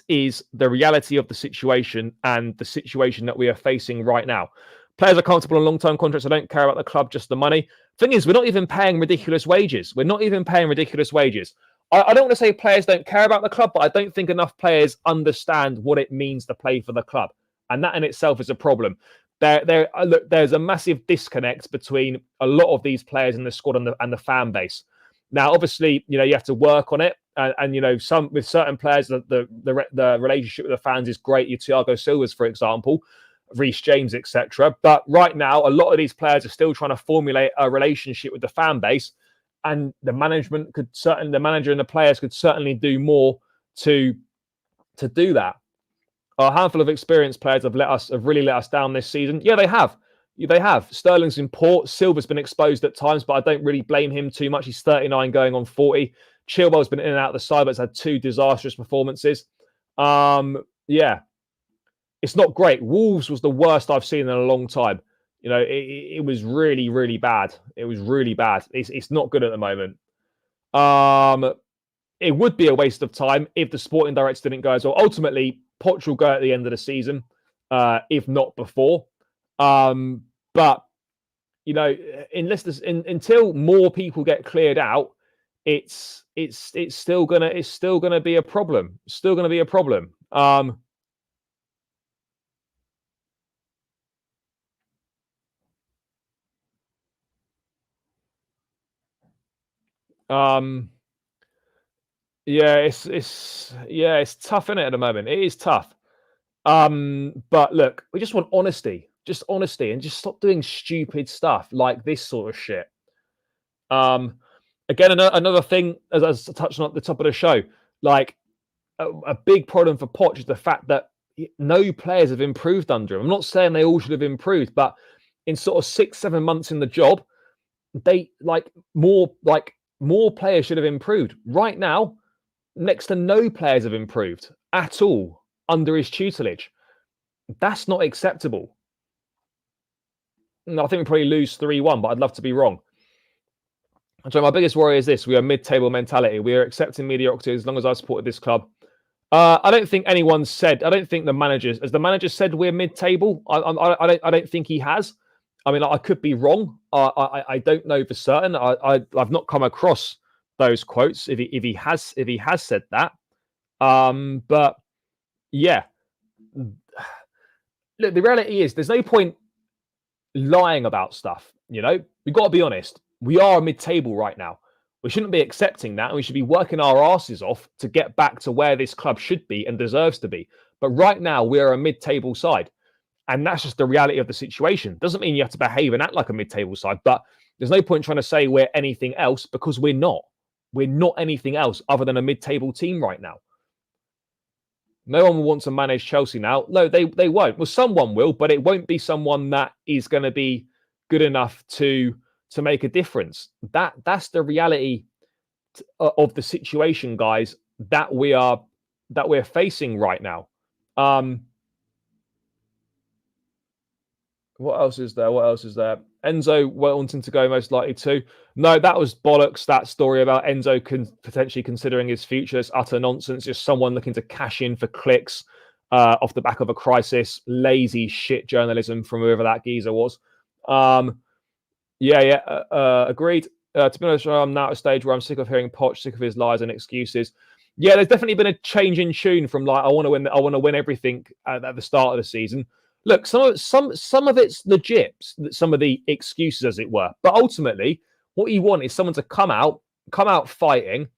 is the reality of the situation, and the situation that we are facing right now. Players are comfortable on long-term contracts. I don't care about the club, just the money. Thing is, we're not even paying ridiculous wages. I don't want to say players don't care about the club, but I don't think enough players understand what it means to play for the club. And that in itself is a problem. There's a massive disconnect between a lot of these players in the squad and the fan base. Now, obviously, you have to work on it. And some with certain players, the relationship with the fans is great. Your Thiago Silva's, for example, Reece James, etc. But right now, a lot of these players are still trying to formulate a relationship with the fan base. And the manager and the players could certainly do more to do that. A handful of experienced players have really let us down this season. Yeah, they have. Sterling's in port. Silva's been exposed at times, but I don't really blame him too much. He's 39 going on 40. Chilwell's been in and out of the side, but has had 2 disastrous performances. Yeah, it's not great. Wolves was the worst I've seen in a long time. It was really, really bad. It was really bad. It's not good at the moment. It would be a waste of time if the sporting director didn't go as well. Ultimately, Poch will go at the end of the season, if not before. But until more people get cleared out, it's still gonna be a problem. It's still gonna be a problem. Yeah, it's tough, isn't it, at the moment? It is tough. But look, we just want honesty. Just honesty, and just stop doing stupid stuff like this sort of shit. Again, another thing, as I touched on at the top of the show, like a big problem for Poch is the fact that no players have improved under him. I'm not saying they all should have improved, but in sort of 6-7 months in the job, more players should have improved. Right now, next to no players have improved at all under his tutelage. That's not acceptable. I think we probably lose 3-1, but I'd love to be wrong. So my biggest worry is this: we are mid-table mentality. We are accepting mediocrity as long as I supported this club. I don't think anyone said. I don't think the managers, as the manager said, we're mid-table. I don't think he has. I mean, I could be wrong. I don't know for certain. I've not come across those quotes. If he has said that, but yeah. Look, the reality is there's no point lying about stuff. We've got to be honest. We are mid-table right now. We shouldn't be accepting that, and we should be working our asses off to get back to where this club should be and deserves to be. But right now, we are a mid-table side. And that's just the reality of the situation. Doesn't mean you have to behave and act like a mid-table side, but there's no point trying to say we're anything else, because we're not. We're not anything else other than a mid-table team right now. No one will want to manage Chelsea now. No, they won't. Well, someone will, but it won't be someone that is going to be good enough to make a difference. That's the reality of the situation, guys, that we're facing right now. What else is there? Enzo wanting to go most likely to. No, that was bollocks. That story about Enzo potentially considering his future is utter nonsense. Just someone looking to cash in for clicks off the back of a crisis. Lazy shit journalism from whoever that geezer was. Agreed. To be honest, I'm now at a stage where I'm sick of hearing Poch, sick of his lies and excuses. Yeah, there's definitely been a change in tune from like I want to win everything at the start of the season. Look, some of it's legit, some of the excuses, as it were. But ultimately, what you want is someone to come out fighting,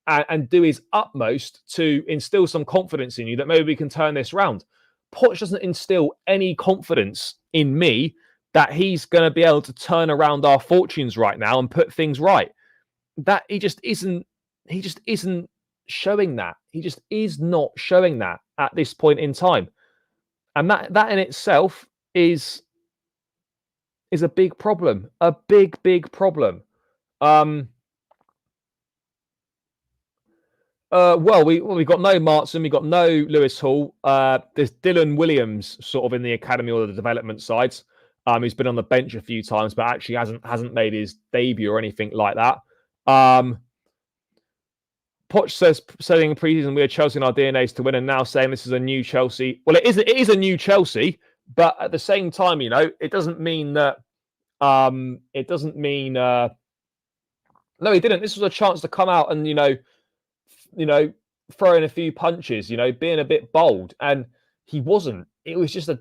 and do his utmost to instill some confidence in you that maybe we can turn this round. Poch doesn't instill any confidence in me that he's going to be able to turn around our fortunes right now and put things right. That he just isn't showing that. He just is not showing that at this point in time. And that in itself is a big problem. A big problem. Well, we got no Martson, we got no Lewis Hall. There's Dylan Williams sort of in the academy or the development sides. Who's been on the bench a few times, but actually hasn't made his debut or anything like that. Poch saying in preseason we are Chelsea in our DNAs to win, and now saying this is a new Chelsea. Well, it is a new Chelsea, but at the same time, it doesn't mean that. It doesn't mean. No, he didn't. This was a chance to come out and throw in a few punches. Being a bit bold, and he wasn't. It was just a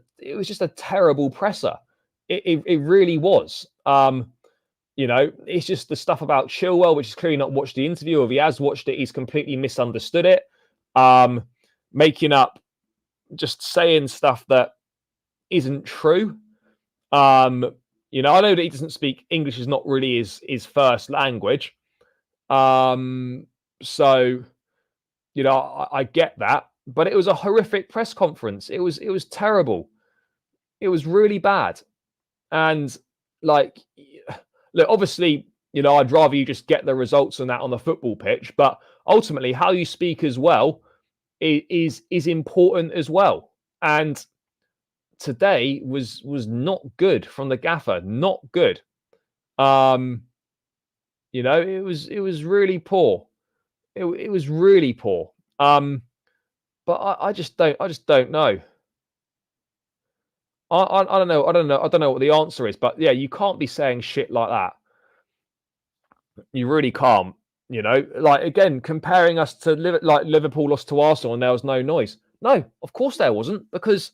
terrible presser. It really was. It's just the stuff about Chilwell, which is clearly not watched the interview, or if he has watched it, he's completely misunderstood it. Making up, just saying stuff that isn't true. I know that he doesn't speak English, is not really his first language. So, I get that, but it was a horrific press conference. It was terrible. It was really bad. And look, obviously, I'd rather you just get the results on that on the football pitch, but ultimately how you speak as well is important as well. And today was not good from the gaffer, not good. It was really poor. It was really poor. But I just don't know. I don't know. I don't know what the answer is, but yeah, you can't be saying shit like that. You really can't. Again, comparing us to Liverpool lost to Arsenal and there was no noise. No, of course there wasn't, because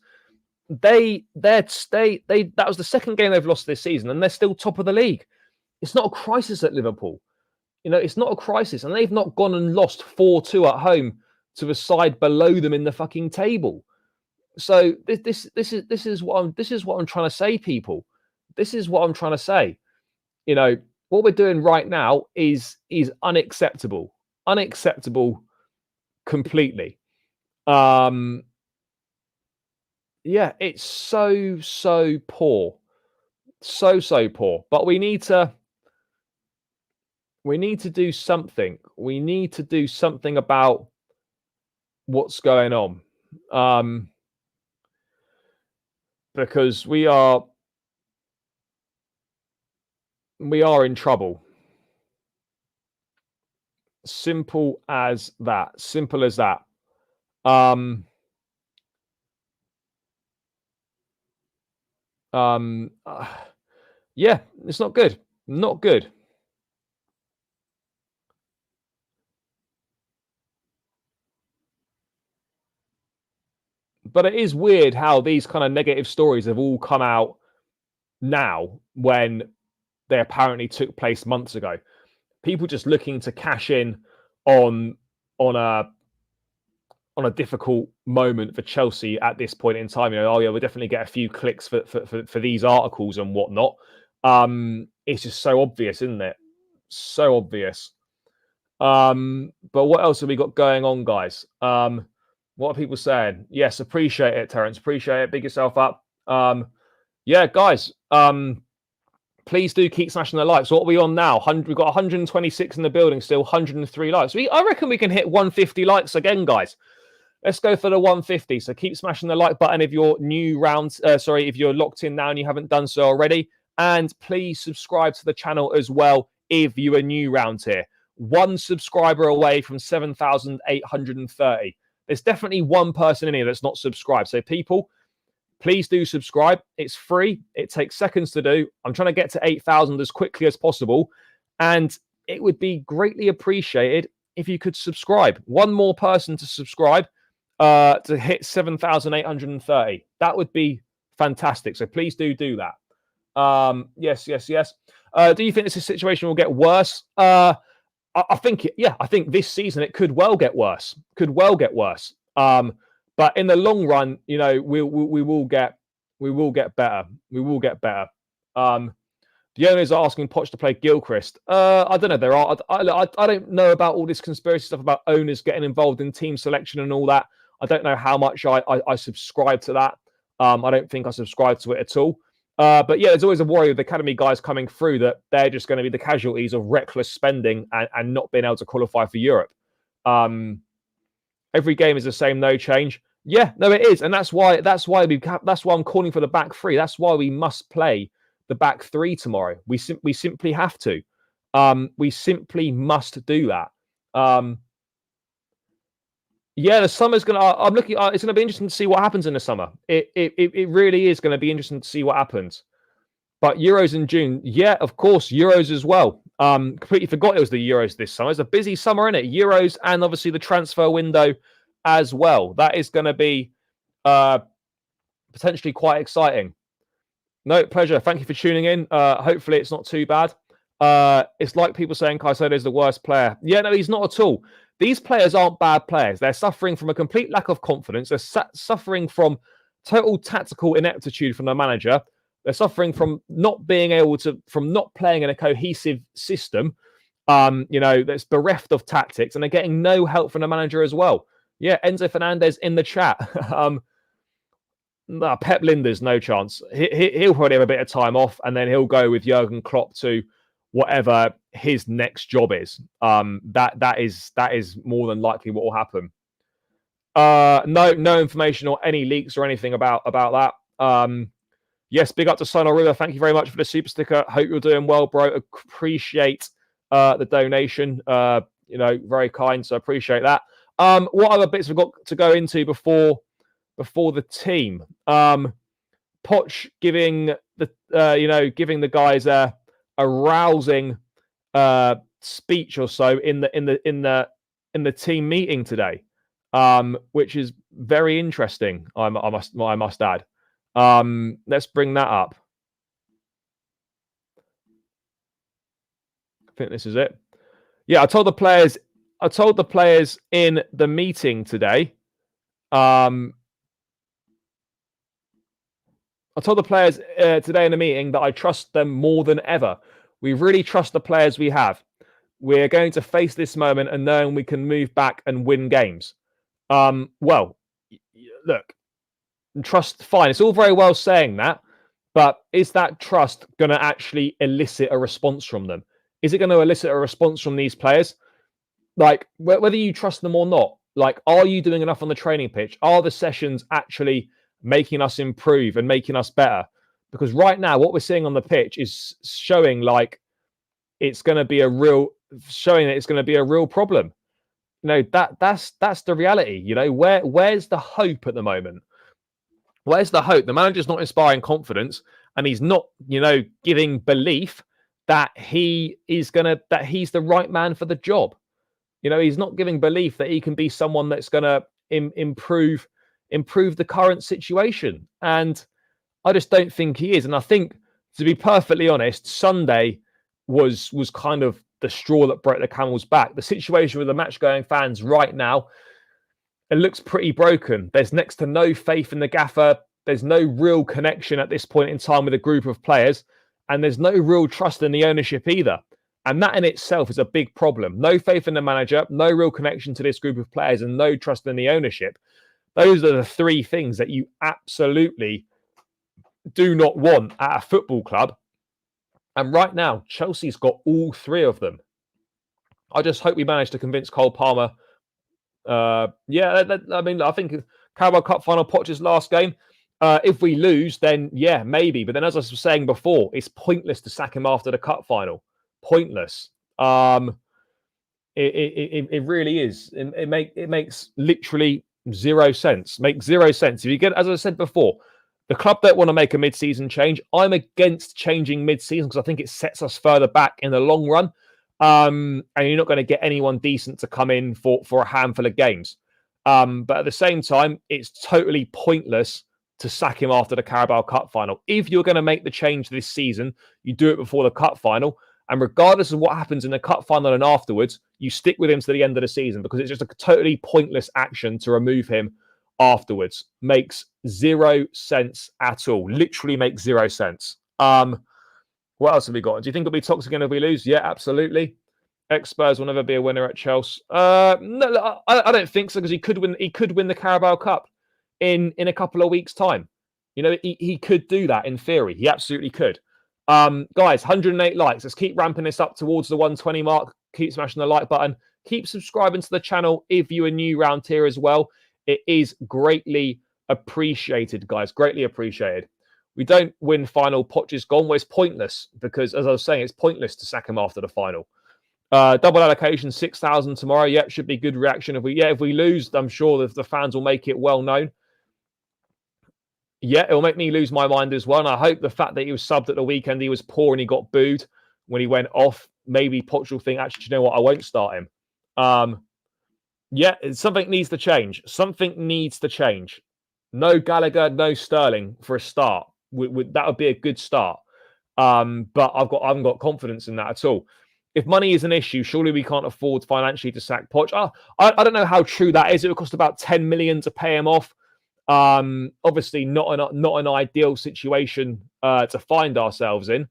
that was the second game they've lost this season and they're still top of the league. It's not a crisis at Liverpool. It's not a crisis, and they've not gone and lost 4-2 at home to a side below them in the fucking table. So this is what I'm trying to say, people. This is what I'm trying to say. What we're doing right now is unacceptable. Unacceptable completely. It's so poor. So poor. But we need to do something. We need to do something about what's going on. Because we are in trouble. Simple as that. Simple as that. Yeah, it's not good. Not good. But it is weird how these kind of negative stories have all come out now when they apparently took place months ago. People just looking to cash in on a on a difficult moment for Chelsea at this point in time. Oh yeah, we'll definitely get a few clicks for these articles and whatnot. It's just so obvious, isn't it? So obvious. But what else have we got going on, guys? What are people saying? Yes, appreciate it, Terence. Appreciate it. Big yourself up. Yeah, guys. Please do keep smashing the likes. What are we on now? We've got 126 in the building, still 103 likes. I reckon we can hit 150 likes again, guys. Let's go for the 150. So keep smashing the like button if you're if you're locked in now and you haven't done so already. And please subscribe to the channel as well if you are new round here. 1 subscriber away from 7,830. There's definitely one person in here that's not subscribed. So people, please do subscribe. It's free. It takes seconds to do. I'm trying to get to 8,000 as quickly as possible. And it would be greatly appreciated if you could subscribe. One more person to subscribe to hit 7,830. That would be fantastic. So please do that. Yes. Do you think this situation will get worse? I think this season it could well get worse. But in the long run, we will get better. We will get better. The owners are asking Poch to play Gilchrist. I don't know. I don't know about all this conspiracy stuff about owners getting involved in team selection and all that. I don't know how much I subscribe to that. I don't think I subscribe to it at all. But yeah, there's always a worry of the academy guys coming through that they're just going to be the casualties of reckless spending and not being able to qualify for Europe. Every game is the same, no change. Yeah, no, it is, and that's why I'm calling for the back three. That's why we must play the back three tomorrow. We simply have to. We simply must do that. Yeah, the summer's gonna. I'm looking. It's gonna be interesting to see what happens in the summer. It really is gonna be interesting to see what happens. But Euros in June, yeah, of course, Euros as well. Completely forgot it was the Euros this summer. It's a busy summer, isn't it? Euros and obviously the transfer window as well. That is going to be potentially quite exciting. No, pleasure. Thank you for tuning in. Hopefully it's not too bad. It's like people saying Caicedo is the worst player. Yeah, no, he's not at all. These players aren't bad players. They're suffering from a complete lack of confidence. They're suffering from total tactical ineptitude from the manager. They're suffering from not playing in a cohesive system, that's bereft of tactics, and they're getting no help from the manager as well. Yeah, Enzo Fernandez in the chat. Pep Lijnders, no chance. He'll probably have a bit of time off, and then he'll go with Jurgen Klopp to whatever his next job is. That is more than likely what will happen. No information or any leaks or anything about that. Yes, big up to Sonal River. Thank you very much for the super sticker. Hope you're doing well, bro. Appreciate the donation. Very kind. So appreciate that. What other bits we've got to go into before the team? Poch giving the guys a rousing speech or so in the team meeting today, which is very interesting. I must add. Let's bring that up. I think this is it. Yeah, I told the players in the meeting today. I told the players today in the meeting that I trust them more than ever. We really trust the players we have. We're going to face this moment and knowing we can move back and win games. Well, look. Trust, fine. It's all very well saying that, but is that trust going to actually elicit a response from them? Is it going to elicit a response from these players? Like, whether you trust them or not, like, are you doing enough on the training pitch? Are the sessions actually making us improve and making us better? Because right now, what we're seeing on the pitch is showing like it's going to be a real problem. That's the reality. Where's the hope at the moment? Where's the hope? The manager's not inspiring confidence, and he's not, giving belief that he's the right man for the job. He's not giving belief that he can be someone that's going to improve the current situation. And I just don't think he is. And I think, to be perfectly honest, Sunday was kind of the straw that broke the camel's back. The situation with the match-going fans right now, it looks pretty broken. There's next to no faith in the gaffer. There's no real connection at this point in time with a group of players. And there's no real trust in the ownership either. And that in itself is a big problem. No faith in the manager, no real connection to this group of players, and no trust in the ownership. Those are the three things that you absolutely do not want at a football club. And right now, Chelsea's got all three of them. I just hope we manage to convince Cole Palmer. I think Carabao Cup final, Poch's last game. If we lose, then yeah, maybe. But then, as I was saying before, it's pointless to sack him after the cup final. Pointless. It really is. It makes literally zero sense. Makes zero sense. If you get, as I said before, the club don't want to make a mid-season change. I'm against changing mid-season because I think it sets us further back in the long run. And you're not going to get anyone decent to come in for a handful of games. But at the same time, it's totally pointless to sack him after the Carabao Cup final. If you're going to make the change this season, you do it before the cup final. And regardless of what happens in the cup final and afterwards, you stick with him to the end of the season because it's just a totally pointless action to remove him afterwards. Makes zero sense at all. Literally makes zero sense. What else have we got? Do you think it'll be toxic again if we lose? Yeah, absolutely. Ex-Spurs will never be a winner at Chelsea. No, I don't think so because he could win. He could win the Carabao Cup in a couple of weeks' time. You know, he could do that in theory. He absolutely could. Guys, 108 likes. Let's keep ramping this up towards the 120 mark. Keep smashing the like button. Keep subscribing to the channel if you are new around here as well. It is greatly appreciated, guys. Greatly appreciated. We don't win final. Poch is gone. Well, it's pointless because, as I was saying, it's pointless to sack him after the final. Double allocation, 6,000 tomorrow. Yep, should be good reaction. If we lose, I'm sure the fans will make it well known. Yeah, it'll make me lose my mind as well. And I hope the fact that he was subbed at the weekend, he was poor and he got booed when he went off. Maybe Poch will think, actually, you know what? I won't start him. Yeah, something needs to change. Something needs to change. No Gallagher, no Sterling for a start. That would be a good start. But I haven't got confidence in that at all. If money is an issue, surely we can't afford financially to sack Poch. I don't know how true that is. It would cost about 10 million to pay him off. Obviously not an ideal situation to find ourselves in.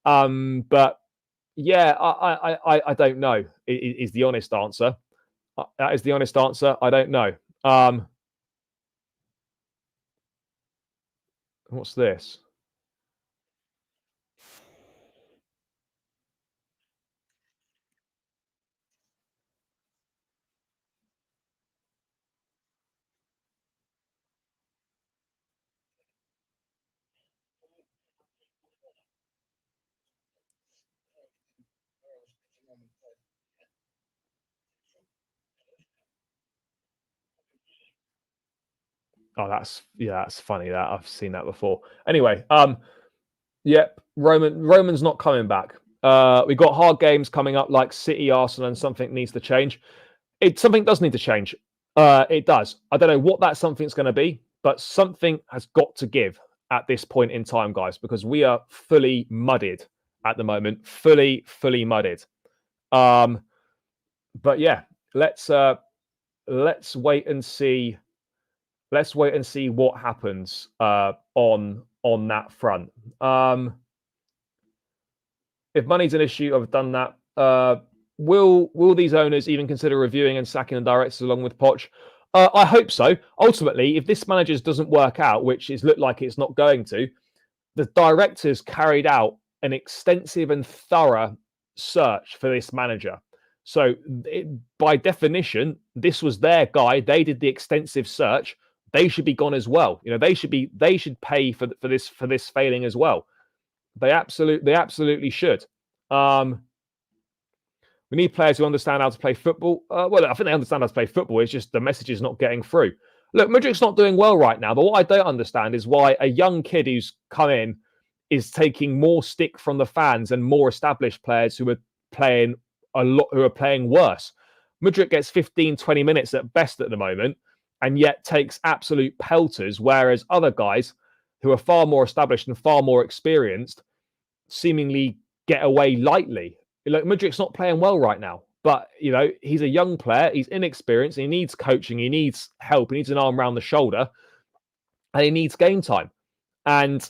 But yeah, I don't know. Is the honest answer. That is the honest answer. I don't know. What's this? Oh, that's funny. That I've seen that before. Anyway, yep, Roman's not coming back. We've got hard games coming up like City, Arsenal, and something needs to change. Something does need to change. It does. I don't know what that something's going to be, but something has got to give at this point in time, guys, because we are fully muddied at the moment. Fully muddied. But yeah, let's wait and see. Let's wait and see what happens on that front. If money's an issue, I've done that. Will these owners even consider reviewing and sacking the directors along with Poch? I hope so. Ultimately, if this manager doesn't work out, which is looked like it's not going to, the directors carried out an extensive and thorough search for this manager. So by definition, this was their guy. They did the extensive search. They should be gone as well. You know, they should pay for this failing as well. They absolutely should. We need players who understand how to play football. Well, I think they understand how to play football. It's just the message is not getting through. Look, Madrid's not doing well right now, but what I don't understand is why a young kid who's come in is taking more stick from the fans and more established players who are playing worse. Madrid gets 15, 20 minutes at best at the moment and yet takes absolute pelters, whereas other guys who are far more established and far more experienced seemingly get away lightly. Like Madrid's not playing well right now. But, he's a young player. He's inexperienced. He needs coaching. He needs help. He needs an arm around the shoulder. And he needs game time. And,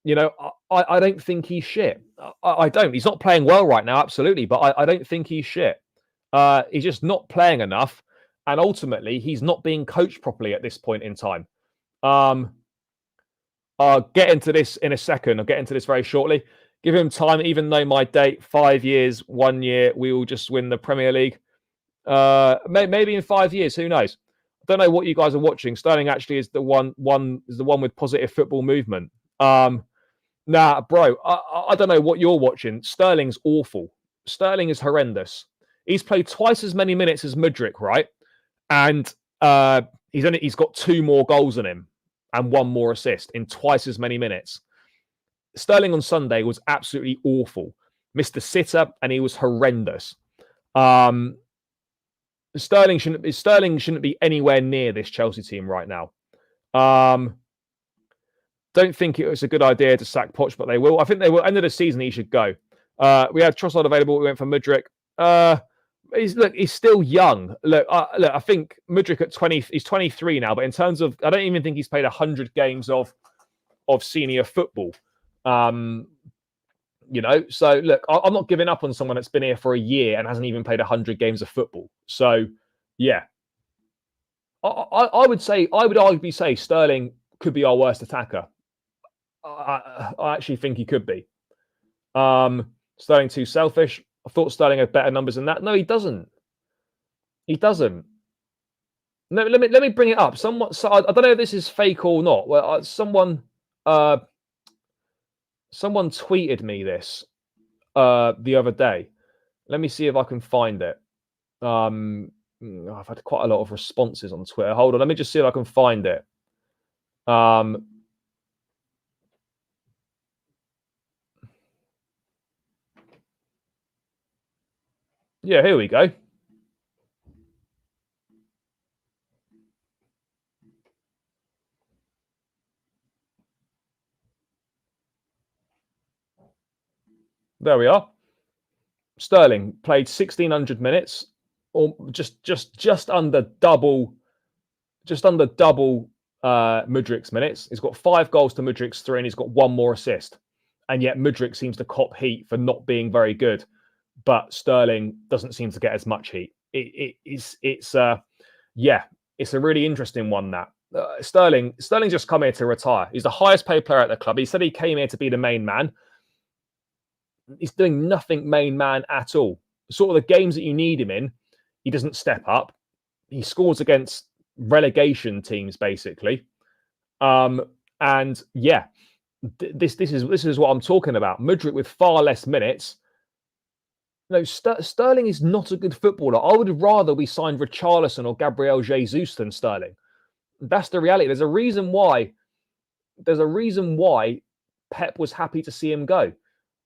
I don't think he's shit. I don't. He's not playing well right now, absolutely. But I don't think he's shit. He's just not playing enough. And ultimately, he's not being coached properly at this point in time. I'll get into this in a second. I'll get into this very shortly. Give him time, even though my date, 5 years, 1 year, we will just win the Premier League. Maybe in 5 years, who knows? I don't know what you guys are watching. Sterling actually is the one with positive football movement. Nah, bro, I don't know what you're watching. Sterling's awful. Sterling is horrendous. He's played twice as many minutes as Mudryk, right? And he's got 2 more goals than him and 1 more assist in twice as many minutes. Sterling on Sunday was absolutely awful. Missed the sitter and he was horrendous. Sterling shouldn't be anywhere near this Chelsea team right now. Don't think it was a good idea to sack Poch, but they will. I think they will. End of the season, he should go. We had Trossard available. We went for Mudryk. He's still young. I think Mudryk at 20, he's 23 now, but in terms of, I don't even think he's played 100 games of senior football. So look, I'm not giving up on someone that's been here for a year and hasn't even played 100 games of football. So, yeah. I would arguably say Sterling could be our worst attacker. I actually think he could be. Sterling too selfish. I thought Sterling had better numbers than that. No, he doesn't. He doesn't. No, let me bring it up. I don't know if this is fake or not. Well, someone tweeted me this the other day. Let me see if I can find it. I've had quite a lot of responses on Twitter. Hold on, let me just see if I can find it. Yeah, here we go. There we are. Sterling played 1,600 minutes, or just under double Mudryk's minutes. He's got 5 goals to Mudryk's 3, and he's got 1 more assist. And yet Mudryk seems to cop heat for not being very good, but Sterling doesn't seem to get as much heat. It's a really interesting one. That Sterling just come here to retire. He's the highest paid player at the club. He said he came here to be the main man. He's doing nothing main man at all. Sort of the games that you need him in, he doesn't step up. He scores against relegation teams, basically. And yeah, this is what I'm talking about. Mudryk with far less minutes. No, Sterling is not a good footballer. I would rather we signed Richarlison or Gabriel Jesus than Sterling. That's the reality. There's a reason why Pep was happy to see him go,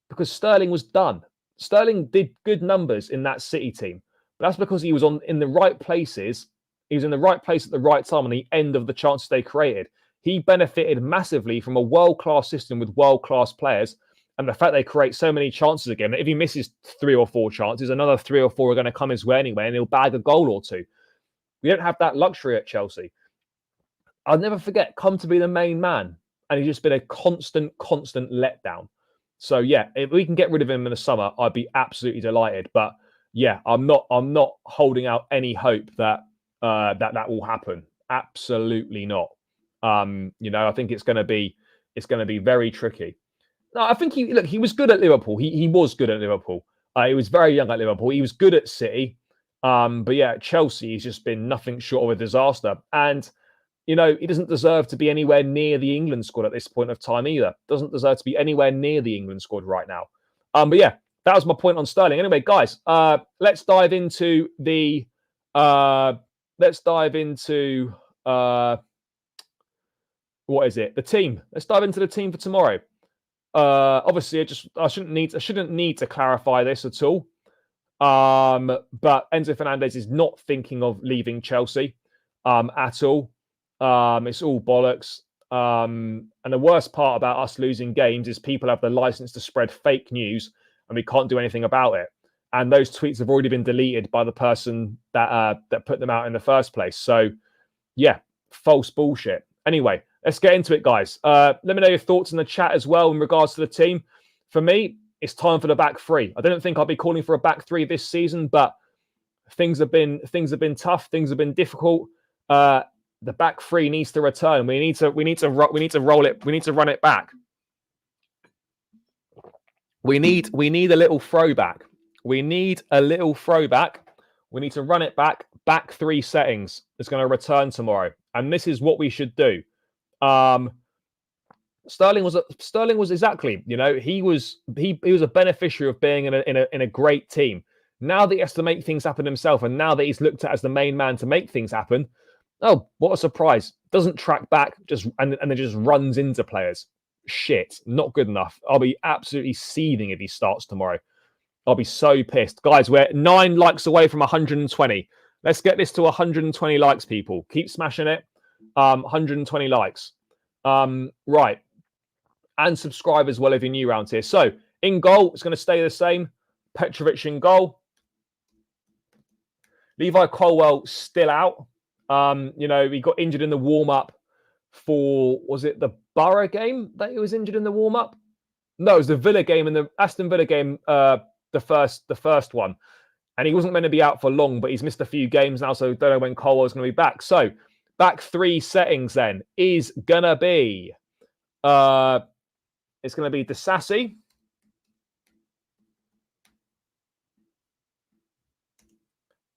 because Sterling was done. Sterling did good numbers in that City team, but that's because he was in the right places. He was in the right place at the right time on the end of the chances they created. He benefited massively from a world-class system with world-class players, and the fact they create so many chances again, that if he misses 3 or 4 chances, another 3 or 4 are going to come his way anyway, and he'll bag a goal or 2. We don't have that luxury at Chelsea. I'll never forget, come to be the main man, and he's just been a constant letdown. So yeah, if we can get rid of him in the summer, I'd be absolutely delighted. But yeah, I'm not holding out any hope that that will happen. Absolutely not. I think it's going to be very tricky. No, I think he was good at Liverpool. He was good at Liverpool. He was very young at Liverpool. He was good at City. But yeah, at Chelsea, he's just been nothing short of a disaster. And he doesn't deserve to be anywhere near the England squad at this point of time either. Doesn't deserve to be anywhere near the England squad right now. But yeah, that was my point on Sterling. Anyway, guys, let's dive into the what is it? The team. Let's dive into the team for tomorrow. Obviously, I shouldn't need to clarify this at all. But Enzo Fernandez is not thinking of leaving Chelsea at all. It's all bollocks. And the worst part about us losing games is people have the license to spread fake news, and we can't do anything about it. and those tweets have already been deleted by the person that put them out in the first place. So, yeah, false bullshit. Anyway, let's get into it, guys. Let me know your thoughts in the chat as well in regards to the team. For me, it's time for the back three. I don't think I'll be calling for a back three this season, but things have been tough. Things have been difficult. The back three needs to return. We need to roll it. We need to run it back. We need a little throwback. We need a little throwback. We need to run it back. Back three settings is going to return tomorrow, and this is what we should do. Sterling was exactly, he was a beneficiary of being in a great team. Now that he has to make things happen himself, and now that he's looked at as the main man to make things happen, oh, what a surprise! Doesn't track back, and then just runs into players. Shit, not good enough. I'll be absolutely seething if he starts tomorrow. I'll be so pissed, guys. We're 9 likes away from 120. Let's get this to 120 likes, people. Keep smashing it. 120 likes. Right. And subscribe as well if you're new around here. So, in goal, it's going to stay the same. Petrovic in goal. Levi Colwell still out. He got injured in the warm-up for, was it the Borough game that he was injured in the warm-up? No, it was the Villa game and the Aston Villa game, the first one. And he wasn't meant to be out for long, but he's missed a few games now, so don't know when Colwell's going to be back. So, back three settings then is going to be, it's going to be Disasi,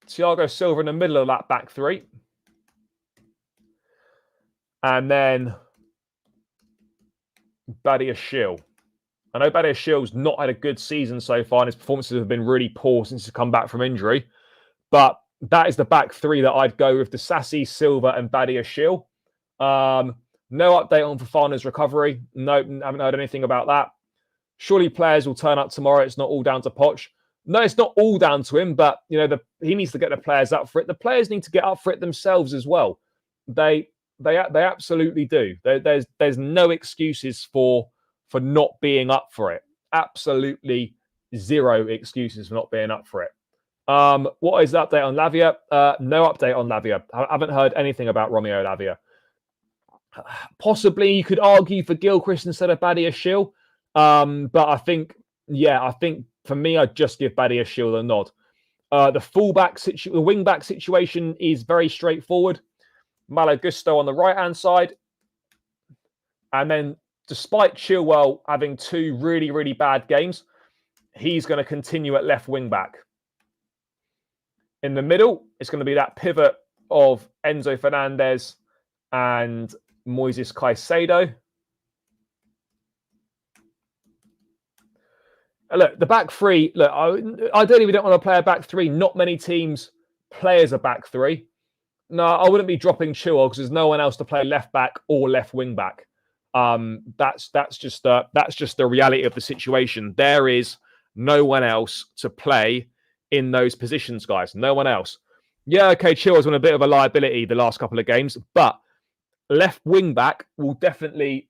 Thiago Silva in the middle of that back three. And then Badiashile. I know Badiashile's not had a good season so far, and his performances have been really poor since he's come back from injury. But that is the back three that I'd go with: Disasi, Silva, and Badiashile. No update on Fofana's recovery. No, haven't heard anything about that. Surely players will turn up tomorrow. It's not all down to Poch. No, it's not all down to him, but he needs to get the players up for it. The players need to get up for it themselves as well. They absolutely do. There's no excuses for not being up for it. Absolutely zero excuses for not being up for it. What is the update on Lavia? No update on Lavia. I haven't heard anything about Romeo Lavia. Possibly you could argue for Gilchrist instead of Badiashile. But I think for me, I'd just give Badiashile a nod. The wing-back situation is very straightforward. Malo Gusto on the right-hand side. And then, despite Chilwell having 2 really, really bad games, he's going to continue at left wing-back. In the middle, it's going to be that pivot of Enzo Fernandez and Moises Caicedo. Look, the back three, I don't even want to play a back three. Not many teams play as a back three. No, I wouldn't be dropping Chilwell because there's no one else to play left back or left wing back. That's just the reality of the situation. There is no one else to play in those positions, guys. No one else. Yeah, okay, Chilwell's been a bit of a liability the last couple of games, but left wing back will definitely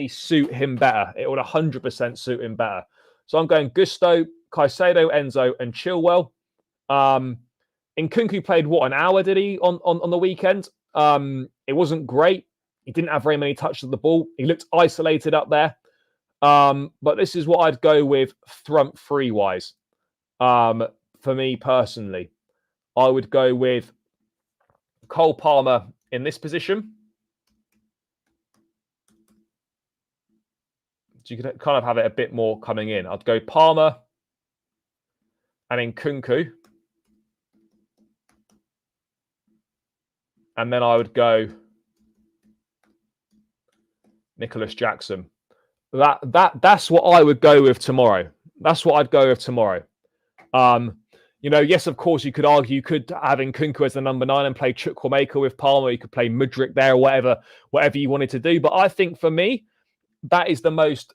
suit him better. It would 100% suit him better. So I'm going Gusto, Caicedo, Enzo, and Chilwell. Nkunku played an hour, did he, on the weekend? It wasn't great. He didn't have very many touches of the ball. He looked isolated up there. But this is what I'd go with front three-wise. For me personally, I would go with Cole Palmer in this position. So you could kind of have it a bit more coming in. I'd go Palmer and Nkunku. And then I would go Nicholas Jackson. That's what I would go with tomorrow. That's what I'd go with tomorrow. Yes, of course, you could argue you could have Nkunku as the number 9 and play Chukwuemeka with Palmer. You could play Mudryk there or whatever you wanted to do. But I think for me, that's the most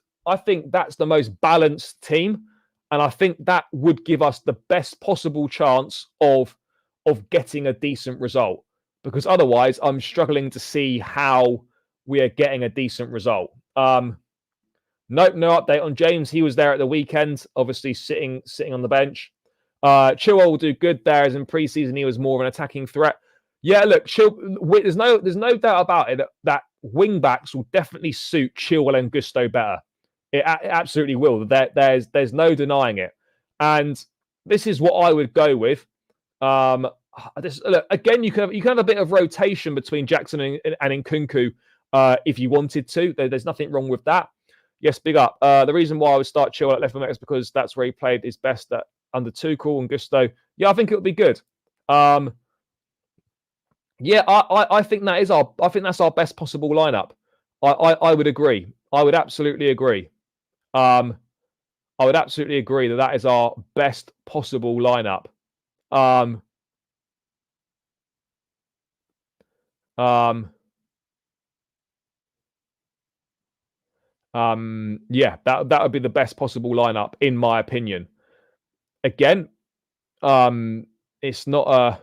balanced team. And I think that would give us the best possible chance of getting a decent result. Because otherwise, I'm struggling to see how we are getting a decent result. Nope, no update on James. He was there at the weekend, obviously sitting on the bench. Chilwell will do good there, as in pre-season he was more of an attacking threat. Yeah, look, there's no doubt about it that wing backs will definitely suit Chilwell and Gusto better. It absolutely will. There's no denying it. And this is what I would go with. Look, again, you can have a bit of rotation between Jackson and Nkunku if you wanted to. There's nothing wrong with that. Yes, big up. The reason why I would start Chilwell at left back is because that's where he played his best at under Tuchel and Gusto. Yeah, I think it would be good. Yeah, I think that's our best possible lineup. I would agree. I would absolutely agree. I would absolutely agree that is our best possible lineup. Yeah, that would be the best possible lineup in my opinion. Again, it's not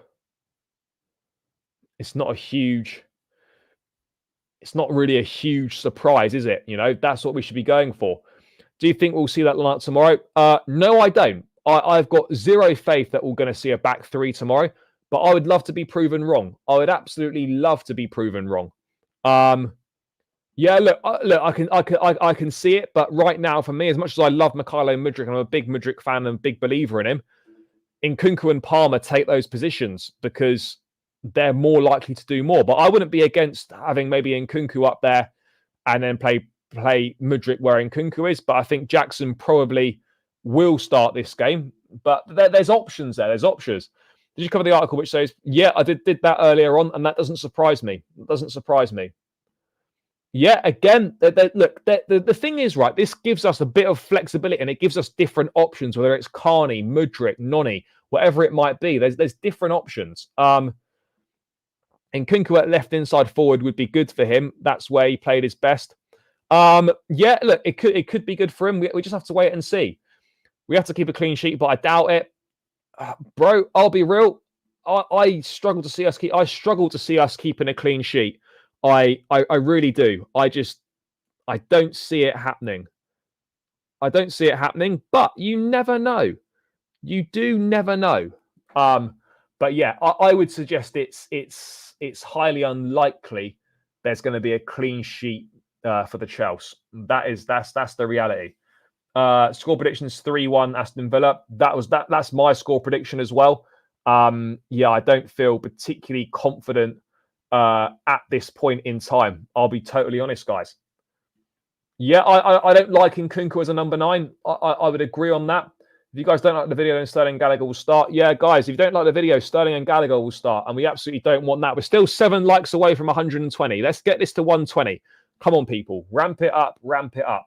really a huge surprise, is it? You know, that's what we should be going for. Do you think we'll see that lineup tomorrow? No, I don't. I've got zero faith that we're going to see a back three tomorrow, but I would love to be proven wrong. I would absolutely love to be proven wrong. Yeah, look, I can see it, but right now, for me, as much as I love Mykhailo Mudryk, and I'm a big Mudryk fan and a big believer in him, Nkunku and Palmer take those positions because they're more likely to do more. But I wouldn't be against having maybe Nkunku up there and then play Mudryk where Nkunku is. But I think Jackson probably will start this game. But there's options there. There's options. Did you cover the article which says, yeah, I did that earlier on, and that doesn't surprise me. It doesn't surprise me. Yeah, again, look, the thing is, right, this gives us a bit of flexibility and it gives us different options, whether it's Carney, Mudryk, Noni, whatever it might be. There's different options. And Nkunku at left inside forward would be good for him. That's where he played his best. Yeah, look, it could be good for him. We just have to wait and see. We have to keep a clean sheet, but I doubt it. Bro, I'll be real. I struggle to see us keeping a clean sheet. I really do. I don't see it happening. I don't see it happening, but you never know. You do never know. But yeah, I would suggest it's highly unlikely there's going to be a clean sheet for the Chelsea. That's the reality. Score predictions 3-1 Aston Villa. That's my score prediction as well. Yeah, I don't feel particularly confident at this point in time. I'll be totally honest, guys. Yeah, I don't like Nkunku as a number 9. I would agree on that. If you guys don't like the video, then Sterling and Gallagher will start. Yeah, guys, if you don't like the video, Sterling and Gallagher will start. And we absolutely don't want that. We're still 7 likes away from 120. Let's get this to 120. Come on, people. Ramp it up. Ramp it up.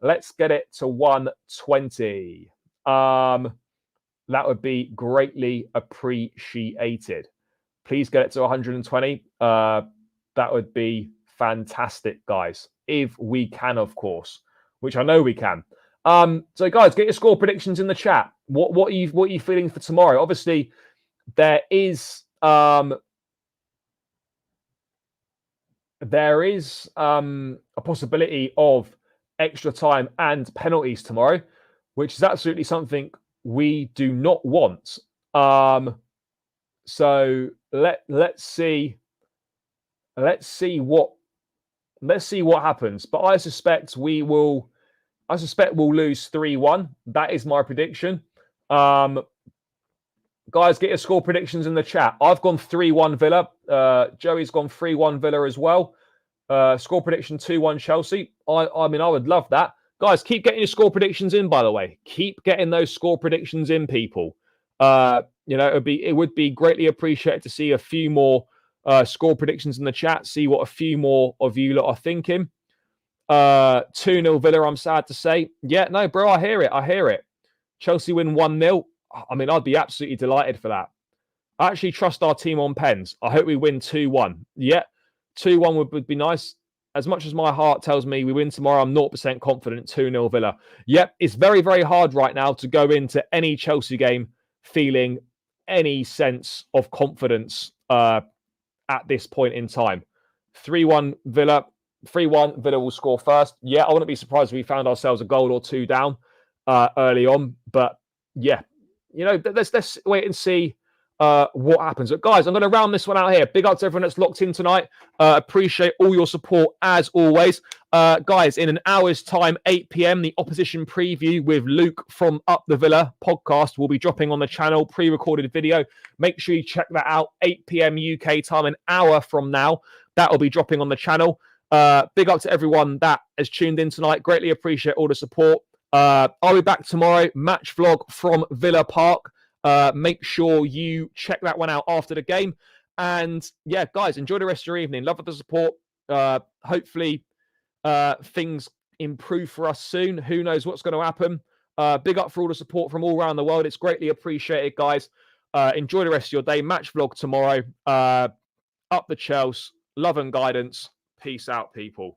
Let's get it to 120. That would be greatly appreciated. Please get it to 120. That would be fantastic, guys. If we can, of course, which I know we can. So, guys, get your score predictions in the chat. What are you feeling for tomorrow? Obviously, there is a possibility of extra time and penalties tomorrow, which is absolutely something we do not want. So let's see what happens. But I suspect we'll lose 3-1. That is my prediction. Guys, get your score predictions in the chat. I've gone 3-1 Villa. Joey's gone 3-1 Villa as well. Score prediction 2-1 Chelsea. I mean, I would love that. Guys, keep getting your score predictions in, by the way. Keep getting those score predictions in, people. You know, it would be greatly appreciated to see a few more score predictions in the chat, see what a few more of you lot are thinking. 2-0 Villa, I'm sad to say. Yeah, no, bro, I hear it. Chelsea win 1-0. I mean, I'd be absolutely delighted for that. I actually trust our team on pens. I hope we win 2-1. Yeah, 2-1 would be nice. As much as my heart tells me we win tomorrow, I'm 0% confident 2-0 Villa. Yep, it's very, very hard right now to go into any Chelsea game feeling any sense of confidence at this point in time. 3-1 Villa. 3-1 Villa will score first. Yeah, I wouldn't be surprised if we found ourselves a goal or two down early on. But yeah, let's wait and see what happens. But guys, I'm going to round this one out here. Big up to everyone that's locked in tonight. Appreciate all your support as always. Guys, in an hour's time, 8 p.m, the opposition preview with Luke from Up the Villa podcast will be dropping on the channel, pre-recorded video. Make sure you check that out. 8 p.m. UK time, an hour from now. That will be dropping on the channel. Big up to everyone that has tuned in tonight. Greatly appreciate all the support. I'll be back tomorrow. Match vlog from Villa Park. Make sure you check that one out after the game. And yeah, guys, enjoy the rest of your evening. Love the support. Hopefully things improve for us soon. Who knows what's going to happen. Big up for all the support from all around the world. It's greatly appreciated, guys. Enjoy the rest of your day. Match vlog tomorrow. Up the Chelsea. Love and guidance. Peace out, people.